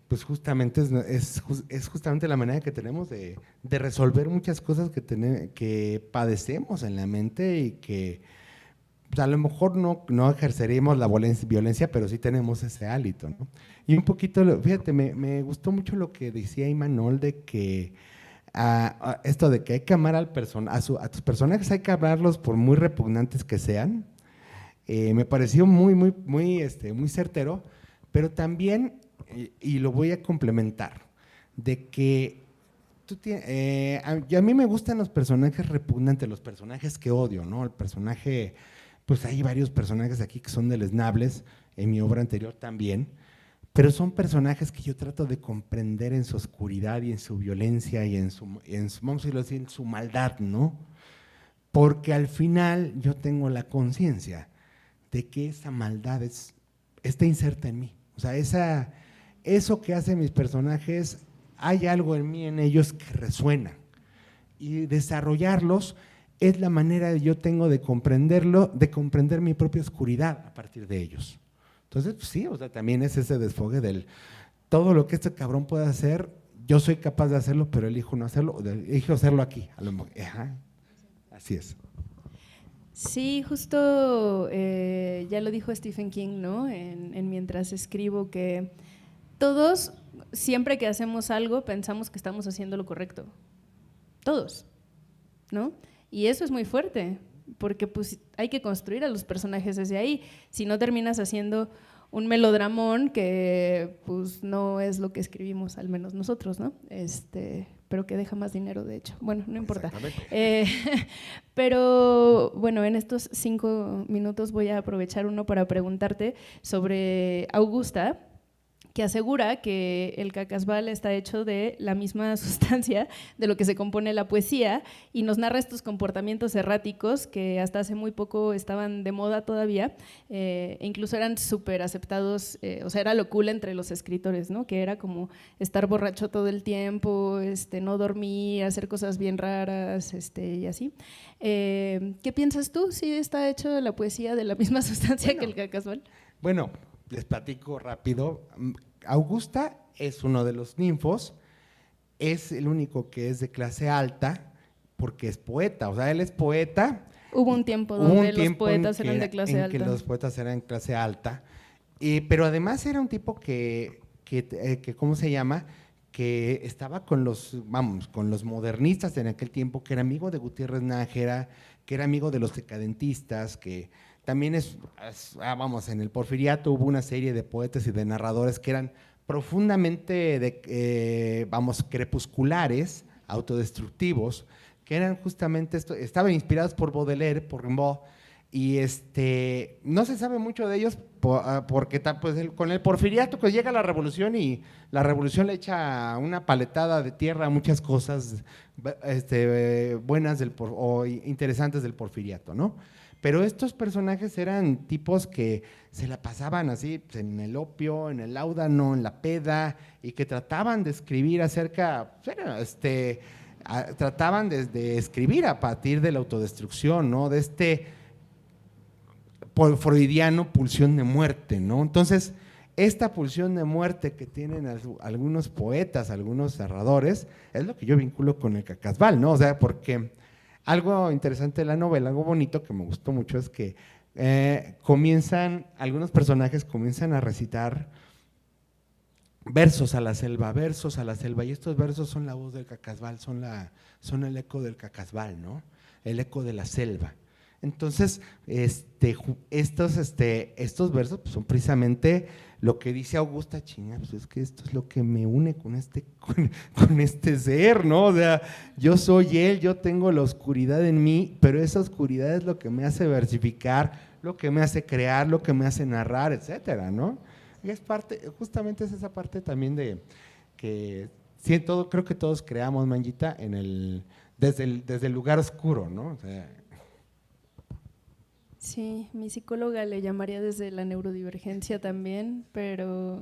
pues justamente es justamente la manera que tenemos de resolver muchas cosas que padecemos en la mente y que pues a lo mejor no ejerceríamos la violencia, pero sí tenemos ese hálito, ¿no? Y un poquito, fíjate, me gustó mucho lo que decía Imanol de que esto de que hay que amar a tus personajes, hay que amarlos por muy repugnantes que sean. Me pareció muy certero, pero también, y lo voy a complementar, de que a mí me gustan los personajes repugnantes, los personajes que odio, ¿no? El personaje, pues hay varios personajes aquí que son deleznables, en mi obra anterior también, pero son personajes que yo trato de comprender en su oscuridad y en su violencia y vamos a decirlo así, en su maldad, ¿no? Porque al final yo tengo la conciencia de que esa maldad está inserta en mí. O sea, eso que hacen mis personajes, hay algo en mí, en ellos que resuena. y desarrollarlos es la manera que yo tengo de comprenderlo, de comprender mi propia oscuridad a partir de ellos. Entonces, pues sí, o sea, también es ese desfogue del todo lo que este cabrón puede hacer, yo soy capaz de hacerlo, pero elijo no hacerlo, elijo hacerlo aquí. Ajá, así es. Sí, justo ya lo dijo Stephen King, ¿no? En Mientras escribo, que todos, siempre que hacemos algo, pensamos que estamos haciendo lo correcto. Todos, ¿no? Y eso es muy fuerte, porque pues hay que construir a los personajes desde ahí. Si no, terminas haciendo un melodramón que pues no es lo que escribimos, al menos nosotros, ¿no? Pero que deja más dinero, de hecho. Bueno, no importa. Pero bueno, en estos 5 minutos voy a aprovechar uno para preguntarte sobre Augusta, que asegura que el cacasbal está hecho de la misma sustancia de lo que se compone la poesía, y nos narra estos comportamientos erráticos que hasta hace muy poco estaban de moda todavía, e incluso eran súper aceptados, o sea, era lo cool entre los escritores, ¿no? Que era como estar borracho todo el tiempo, no dormir, hacer cosas bien raras, y así. ¿Qué piensas tú? ¿Sí está hecho la poesía de la misma sustancia que el cacasbal? Bueno, les platico rápido. Augusta es uno de los ninfos, es el único que es de clase alta porque es poeta, o sea, él es poeta. Hubo un tiempo donde los poetas eran de clase alta. Que los poetas eran de clase alta, pero además era un tipo que ¿cómo se llama? Que estaba con los modernistas en aquel tiempo, que era amigo de Gutiérrez Nájera, que era amigo de los decadentistas, que también en el Porfiriato hubo una serie de poetas y de narradores que eran profundamente, crepusculares, autodestructivos, que eran justamente estaban inspirados por Baudelaire, por Rimbaud, y no se sabe mucho de ellos porque pues, con el Porfiriato pues llega la revolución, y la revolución le echa una paletada de tierra a muchas cosas buenas o interesantes del Porfiriato, ¿no? Pero estos personajes eran tipos que se la pasaban así en el opio, en el láudano, en la peda, y que trataban de escribir trataban de escribir a partir de la autodestrucción, ¿no? De freudiano pulsión de muerte, ¿no? Entonces, esta pulsión de muerte que tienen algunos poetas, algunos narradores, es lo que yo vinculo con el cacasbal, ¿no? O sea, porque algo interesante de la novela, algo bonito que me gustó mucho, es que algunos personajes comienzan a recitar versos a la selva, y estos versos son la voz del cacasbal, son el eco del cacasbal, ¿no? El eco de la selva. Entonces, estos versos pues, son precisamente lo que dice Augusta, chinga, pues es que esto es lo que me une con este ser, ¿no? O sea, yo soy él, yo tengo la oscuridad en mí, pero esa oscuridad es lo que me hace versificar, lo que me hace crear, lo que me hace narrar, etcétera, ¿no? Y justamente es esa parte también de que creo que todos creamos, Manguita, desde el lugar oscuro, ¿no? O sea, sí, mi psicóloga le llamaría desde la neurodivergencia también, pero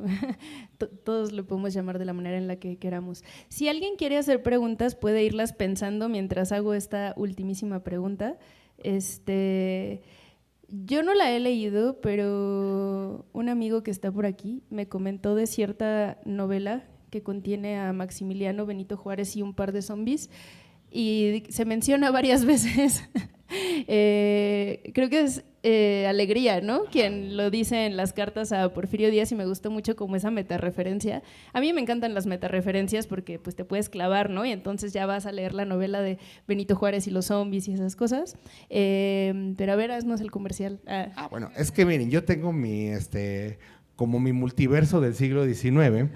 todos lo podemos llamar de la manera en la que queramos. Si alguien quiere hacer preguntas, puede irlas pensando mientras hago esta ultimísima pregunta. Yo no la he leído, pero un amigo que está por aquí me comentó de cierta novela que contiene a Maximiliano, Benito Juárez y un par de zombies, y se menciona varias veces. Creo que es Alegría, ¿no? Quien lo dice en las cartas a Porfirio Díaz, y me gustó mucho como esa metareferencia. A mí me encantan las metareferencias porque pues te puedes clavar, ¿no? Y entonces ya vas a leer la novela de Benito Juárez y los zombies y esas cosas. Pero a ver, haznos el comercial. Bueno, es que miren, yo tengo como mi multiverso del siglo XIX,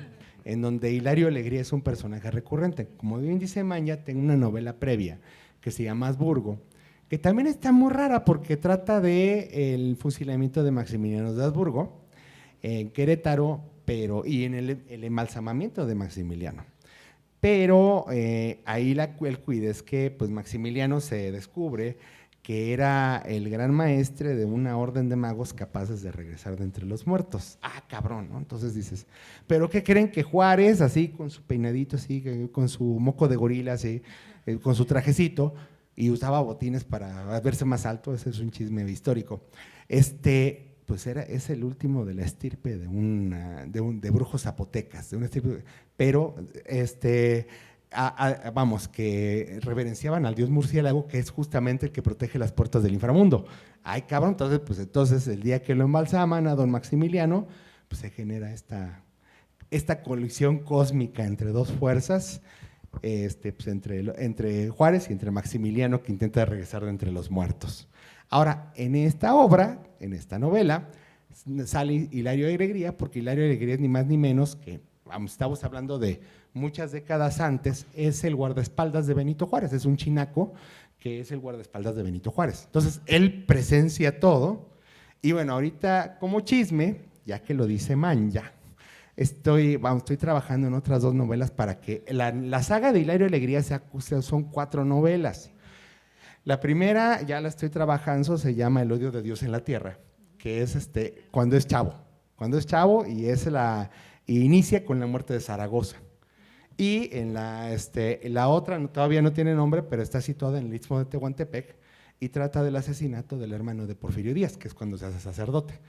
en donde Hilario Alegría es un personaje recurrente. Como bien dice Maña, tengo una novela previa que se llama Habsburgo, que también está muy rara porque trata del fusilamiento de Maximiliano de Habsburgo en Querétaro, y en el embalsamamiento de Maximiliano. Pero ahí el cuide es que pues, Maximiliano se descubre que era el gran maestre de una orden de magos capaces de regresar de entre los muertos. Cabrón, ¿no? Entonces dices, ¿pero qué creen? Que Juárez, así con su peinadito, así con su moco de gorila, así, con su trajecito y usaba botines para verse más alto. Ese es un chisme histórico. Pues es el último de la estirpe de brujos zapotecas, de una estirpe, pero vamos, que reverenciaban al dios murciélago, que es justamente el que protege las puertas del inframundo. Ay, cabrón, entonces el día que lo embalsaman a don Maximiliano, pues se genera esta colisión cósmica entre dos fuerzas, pues entre Juárez y entre Maximiliano, que intenta regresar de entre los muertos. Ahora, en esta obra, en esta novela, sale Hilario Alegría, porque Hilario Alegría es ni más ni menos que, estamos hablando de muchas décadas antes, es el guardaespaldas de Benito Juárez, es un chinaco que es el guardaespaldas de Benito Juárez. Entonces, él presencia todo, y bueno, ahorita como chisme, ya que lo dice Manya, estoy trabajando en otras 2 novelas para que la saga de Hilario Alegría son 4 novelas. La primera ya la estoy trabajando, se llama El odio de Dios en la tierra, que es cuando es chavo y inicia con la muerte de Zaragoza. Y en la otra todavía no tiene nombre, pero está situada en el Istmo de Tehuantepec y trata del asesinato del hermano de Porfirio Díaz, que es cuando se hace sacerdote.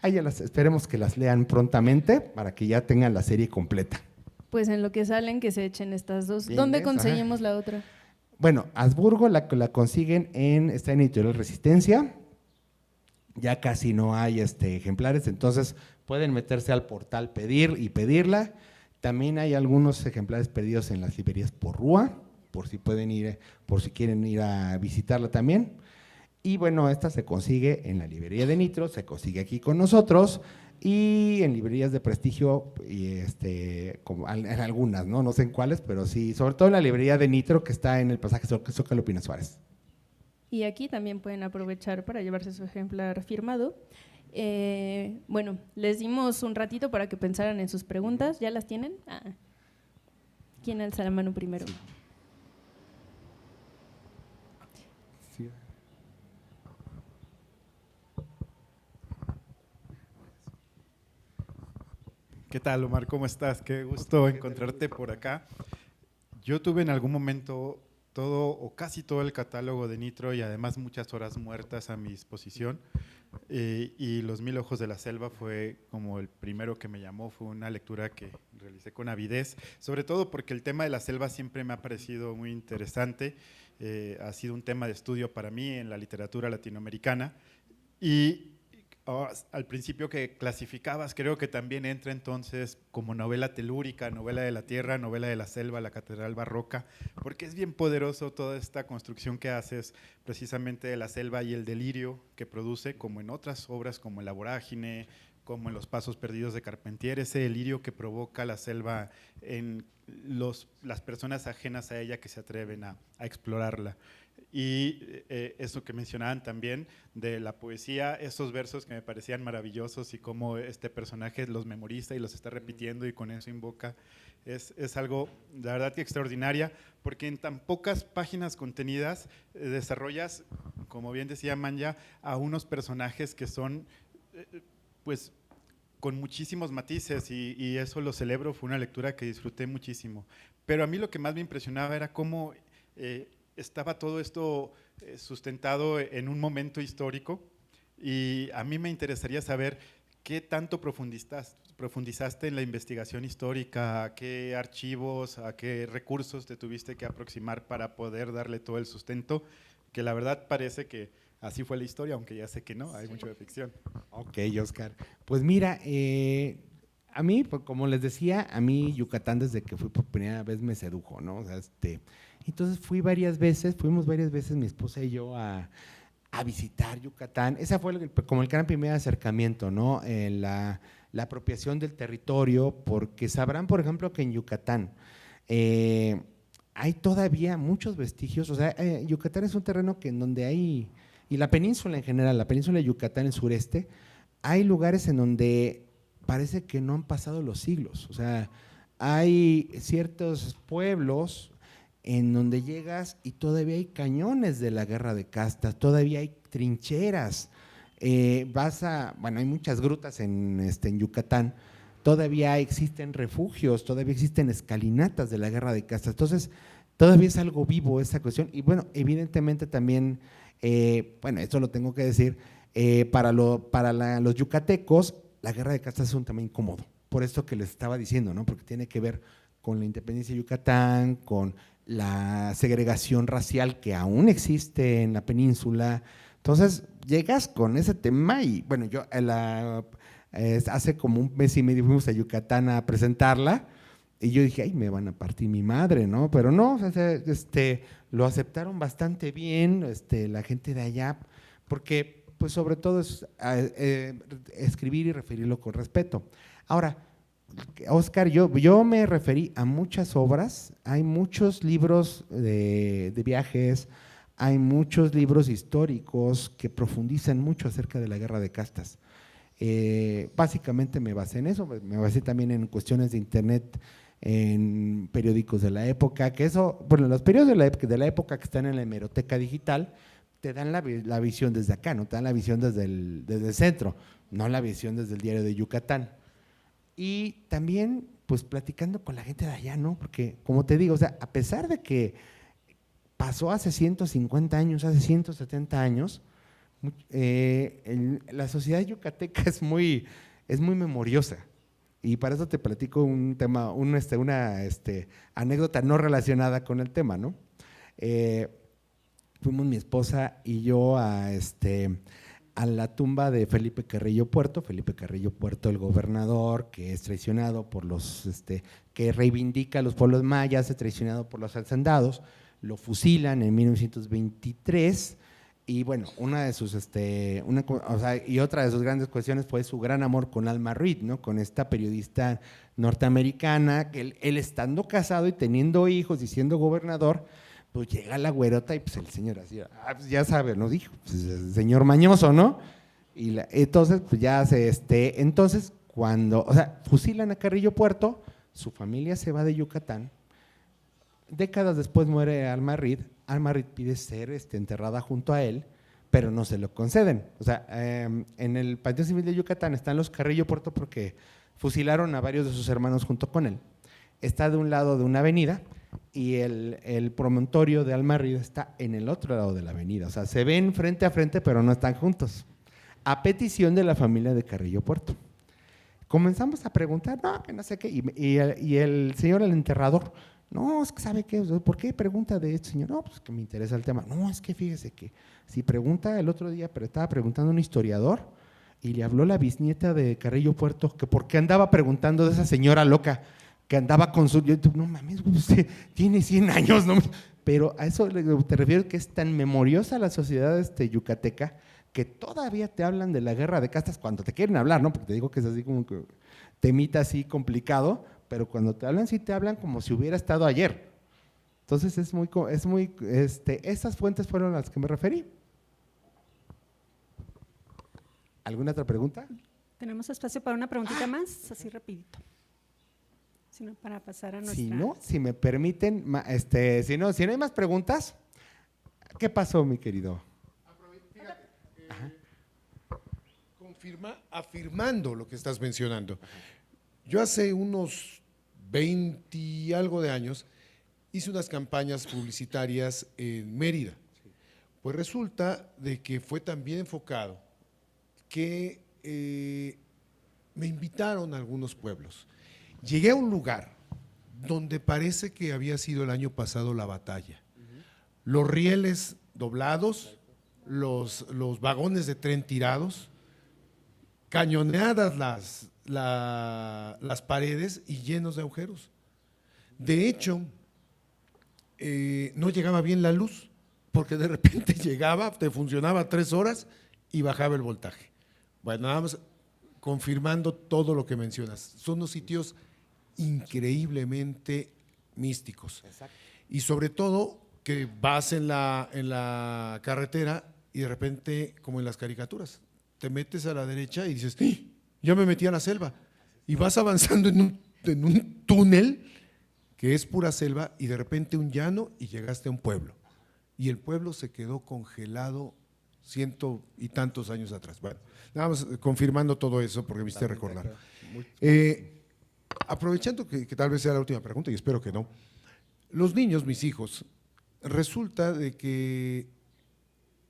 Esperemos que las lean prontamente para que ya tengan la serie completa. Pues en lo que salen, que se echen estas 2. Bien, ¿Dónde conseguimos la otra? Bueno, Habsburgo la consiguen está en Editorial Resistencia. Ya casi no hay ejemplares, entonces pueden meterse al portal pedirla. También hay algunos ejemplares perdidos en las librerías Porrúa, por si quieren ir a visitarla también. Y bueno, esta se consigue en la librería de Nitro, se consigue aquí con nosotros y en librerías de prestigio, y en algunas, no sé en cuáles, pero sí, sobre todo en la librería de Nitro, que está en el pasaje Zócalo Pina Suárez. Y aquí también pueden aprovechar para llevarse su ejemplar firmado. Bueno, les dimos un ratito para que pensaran en sus preguntas. ¿Ya las tienen? ¿Quién alza la mano primero? Sí. ¿Qué tal, Omar? ¿Cómo estás? Qué gusto encontrarte por acá. Yo tuve en algún momento todo o casi todo el catálogo de Nitro y además muchas horas muertas a mi disposición. Y Los Mil Ojos de la Selva fue como el primero que me llamó, fue una lectura que realicé con avidez, sobre todo porque el tema de la selva siempre me ha parecido muy interesante, ha sido un tema de estudio para mí en la literatura latinoamericana y al principio que clasificabas, creo que también entra entonces como novela telúrica, novela de la tierra, novela de la selva, la catedral barroca, porque es bien poderoso toda esta construcción que haces precisamente de la selva y el delirio que produce, como en otras obras como en La Vorágine, como en Los Pasos Perdidos de Carpentier, ese delirio que provoca la selva en las personas ajenas a ella que se atreven a explorarla. Y eso que mencionaban también de la poesía, esos versos que me parecían maravillosos y cómo este personaje los memoriza y los está repitiendo y con eso invoca, es algo, la verdad, que extraordinaria, porque en tan pocas páginas contenidas desarrollas, como bien decía Manya, a unos personajes que son, pues, con muchísimos matices y eso lo celebro, fue una lectura que disfruté muchísimo. Pero a mí lo que más me impresionaba era cómo estaba todo esto sustentado en un momento histórico y a mí me interesaría saber qué tanto profundizaste en la investigación histórica, a qué archivos, a qué recursos te tuviste que aproximar para poder darle todo el sustento, que la verdad parece que así fue la historia, aunque ya sé que no, hay mucho de ficción. Ok, Oscar. Pues mira, a mí, pues, como les decía, a mí Yucatán desde que fui por primera vez me sedujo, ¿no? O sea, entonces fuimos varias veces mi esposa y yo a visitar Yucatán. Esa fue como el gran primer acercamiento, ¿no? La apropiación del territorio, porque sabrán, por ejemplo, que en Yucatán hay todavía muchos vestigios. O sea, Yucatán es un terreno en donde hay, y la península en general, la península de Yucatán, el sureste, hay lugares en donde parece que no han pasado los siglos. O sea, hay ciertos pueblos en donde llegas y todavía hay cañones de la guerra de castas, todavía hay trincheras. Hay muchas grutas en Yucatán, todavía existen refugios, todavía existen escalinatas de la guerra de castas. Entonces, todavía es algo vivo esa cuestión. Y bueno, evidentemente también, bueno, esto lo tengo que decir, para los yucatecos, la guerra de castas es un tema incómodo. Por esto que les estaba diciendo, ¿no? Porque tiene que ver con la independencia de Yucatán, con la segregación racial que aún existe en la península. Entonces, llegas con ese tema y, bueno, yo hace como un mes y medio fuimos a Yucatán a presentarla y yo dije, ay, me van a partir mi madre, ¿no? Pero no, o sea, lo aceptaron bastante bien la gente de allá, porque pues sobre todo es escribir y referirlo con respeto. Ahora, Oscar, yo me referí a muchas obras, hay muchos libros de viajes, hay muchos libros históricos que profundizan mucho acerca de la guerra de castas. Básicamente me basé en eso, me basé también en cuestiones de internet, en periódicos de la época, que eso, bueno, los periódicos de la época que están en la hemeroteca digital, te dan la visión desde acá, no te dan la visión desde el centro, no la visión desde el diario de Yucatán. Y también, pues platicando con la gente de allá, ¿no? Porque, como te digo, o sea, a pesar de que pasó hace 150 años, hace 170 años, la sociedad yucateca es muy memoriosa. Y para eso te platico un tema, una anécdota no relacionada con el tema, ¿no? Fuimos mi esposa y yo a la tumba de Felipe Carrillo Puerto. Felipe Carrillo Puerto, el gobernador que es traicionado por que reivindica a los pueblos mayas, es traicionado por los hacendados, lo fusilan en 1923. Y bueno, y otra de sus grandes cuestiones fue su gran amor con Alma Reed, ¿no? Con esta periodista norteamericana, que él estando casado y teniendo hijos y siendo gobernador, pues llega la güerota y pues el señor así, pues ya sabe, ¿no? Dijo, pues el señor mañoso, ¿no? Y entonces, pues ya entonces cuando, o sea, fusilan a Carrillo Puerto, su familia se va de Yucatán, décadas después muere Alma Reed pide ser enterrada junto a él, pero no se lo conceden. O sea, en el Panteón Civil de Yucatán están los Carrillo Puerto porque fusilaron a varios de sus hermanos junto con él. Está de un lado de una avenida y el promontorio de Alma Reed está en el otro lado de la avenida. O sea, se ven frente a frente, pero no están juntos. A petición de la familia de Carrillo Puerto. Comenzamos a preguntar, no, que no sé qué, y el señor, el enterrador, no, es que sabe qué, ¿por qué pregunta de esto, señor? No, pues que me interesa el tema. No, es que fíjese que si pregunta el otro día, pero estaba preguntando a un historiador y le habló la bisnieta de Carrillo Puerto que por qué andaba preguntando de esa señora loca que andaba con su… Yo, no mames, usted tiene 100 años, ¿no? Pero a eso te refiero, que es tan memoriosa la sociedad yucateca que todavía te hablan de la guerra de castas cuando te quieren hablar, ¿no? Porque te digo que es así como que temita así complicado, pero cuando te hablan, sí te hablan como si hubiera estado ayer. Entonces esas fuentes fueron a las que me referí. ¿Alguna otra pregunta? Tenemos espacio para una preguntita más, así rapidito. Sino para pasar a nuestra… Si no, si me permiten, si no hay más preguntas, ¿qué pasó, mi querido? Fíjate, afirmando lo que estás mencionando. Yo hace unos 20 y algo de años hice unas campañas publicitarias en Mérida. Pues resulta de que fue tan bien enfocado que me invitaron a algunos pueblos. Llegué a un lugar donde parece que había sido el año pasado la batalla. Los rieles doblados, los vagones de tren tirados, cañoneadas las paredes y llenos de agujeros. De hecho, no llegaba bien la luz, porque de repente llegaba, te funcionaba 3 horas y bajaba el voltaje. Bueno, nada más confirmando todo lo que mencionas. Son unos sitios increíblemente místicos. Exacto. Y sobre todo que vas en la carretera y de repente, como en las caricaturas, te metes a la derecha y dices, ¡ah! Ya me metí a la selva. Y vas avanzando en un túnel que es pura selva y de repente un llano y llegaste a un pueblo. Y el pueblo se quedó congelado ciento y tantos años atrás. Bueno, nada más confirmando todo eso porque me hiciste recordar. Aprovechando que tal vez sea la última pregunta y espero que no. Los niños, mis hijos, resulta de que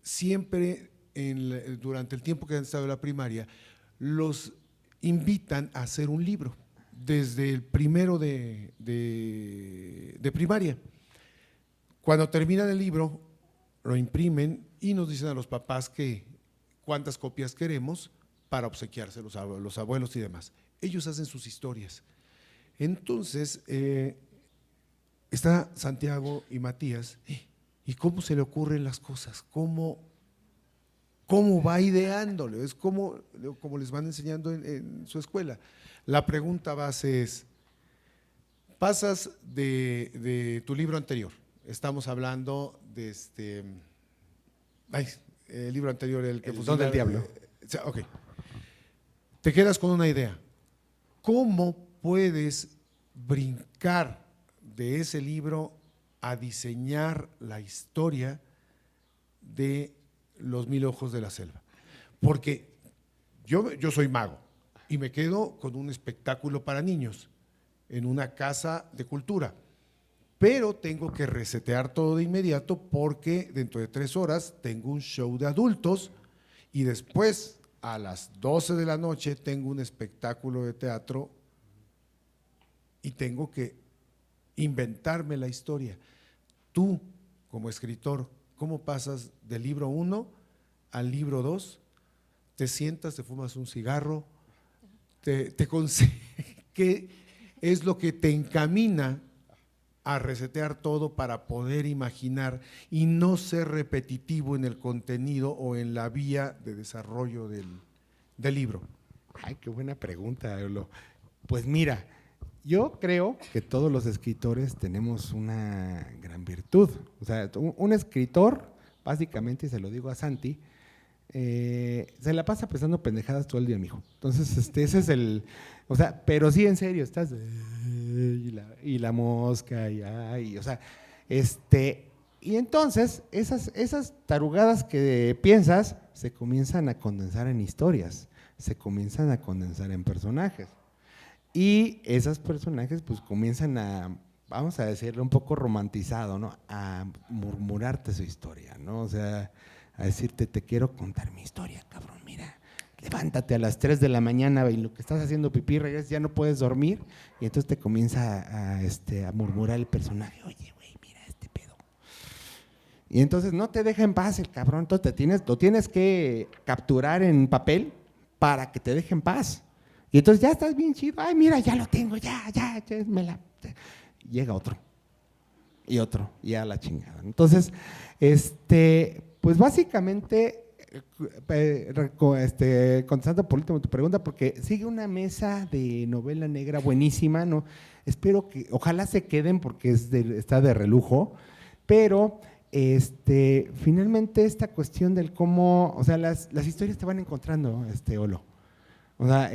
siempre durante el tiempo que han estado en la primaria, los invitan a hacer un libro, desde el primero de primaria. Cuando terminan el libro, lo imprimen y nos dicen a los papás que cuántas copias queremos para obsequiárselos a los abuelos y demás. Ellos hacen sus historias. Entonces, está Santiago y Matías, ¿y cómo se le ocurren las cosas? ¿Cómo va ideándolo? Es como les van enseñando en su escuela. La pregunta base es, pasas de tu libro anterior, estamos hablando de el libro anterior, el que El Don del Diablo. Ok. Te quedas con una idea. ¿Cómo puedes brincar de ese libro a diseñar la historia de Los 1000 ojos de la selva? Porque yo soy mago y me quedo con un espectáculo para niños en una casa de cultura, pero tengo que resetear todo de inmediato porque dentro de 3 horas tengo un show de adultos y después a las 12 de la noche tengo un espectáculo de teatro y tengo que inventarme la historia. Tú, como escritor, ¿cómo pasas del libro 1 al libro 2? Te sientas, te fumas un cigarro, ¿qué es lo que te encamina a resetear todo para poder imaginar y no ser repetitivo en el contenido o en la vía de desarrollo del libro? Ay, qué buena pregunta, Eolo. Pues mira, yo creo que todos los escritores tenemos una gran virtud. O sea, un escritor, básicamente, y se lo digo a Santi, se la pasa pensando pendejadas todo el día, mijo. Entonces, ese es el… O sea, pero sí, en serio, estás… Y la mosca, o sea, y entonces, esas tarugadas que piensas se comienzan a condensar en historias, se comienzan a condensar en personajes. Y esos personajes pues comienzan a, vamos a decirlo un poco romantizado, ¿no? A murmurarte su historia, ¿no? O sea, a decirte, te quiero contar mi historia, cabrón, mira, levántate a las 3 de la mañana y lo que estás haciendo pipí, regresas, ya no puedes dormir, y entonces te comienza a murmurar el personaje, oye, güey, mira este pedo. Y entonces no te deja en paz el cabrón, entonces lo tienes que capturar en papel para que te deje en paz. Y entonces ya estás bien chido, ay, mira, ya lo tengo, ya, llega otro, y otro, y a la chingada. Entonces, pues básicamente, contestando por último tu pregunta, porque sigue una mesa de novela negra buenísima, ¿no? Espero que, ojalá se queden porque está de relujo, pero finalmente esta cuestión del cómo, o sea, las historias te van encontrando, Olo. O sea,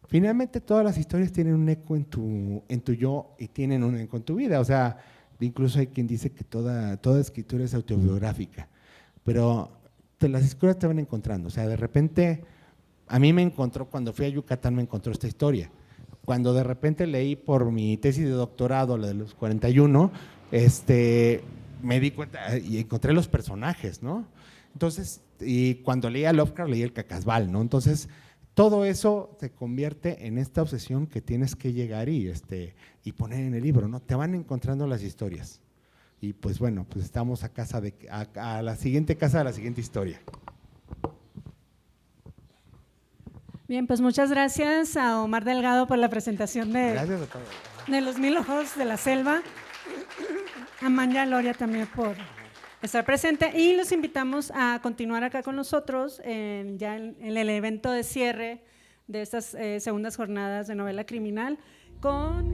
finalmente todas las historias tienen un eco en tu yo y tienen un eco en tu vida. O sea, incluso hay quien dice que toda escritura es autobiográfica, pero las historias te van encontrando. O sea, de repente, a mí me encontró, cuando fui a Yucatán me encontró esta historia. Cuando de repente leí por mi tesis de doctorado, la de los 41, me di cuenta y encontré los personajes, ¿no? Entonces, y cuando leía Lovecraft, leí el Cacasbal, ¿no? Entonces, todo eso se convierte en esta obsesión que tienes que llegar y poner en el libro, ¿no? Te van encontrando las historias. Y pues bueno, pues estamos a la siguiente casa de la siguiente historia. Bien, pues muchas gracias a Omar Delgado por la presentación Gracias a todos. de Los 1000 ojos de la selva, a Manya Loria también por estar presente, y los invitamos a continuar acá con nosotros ya en el evento de cierre de estas segundas jornadas de novela criminal con…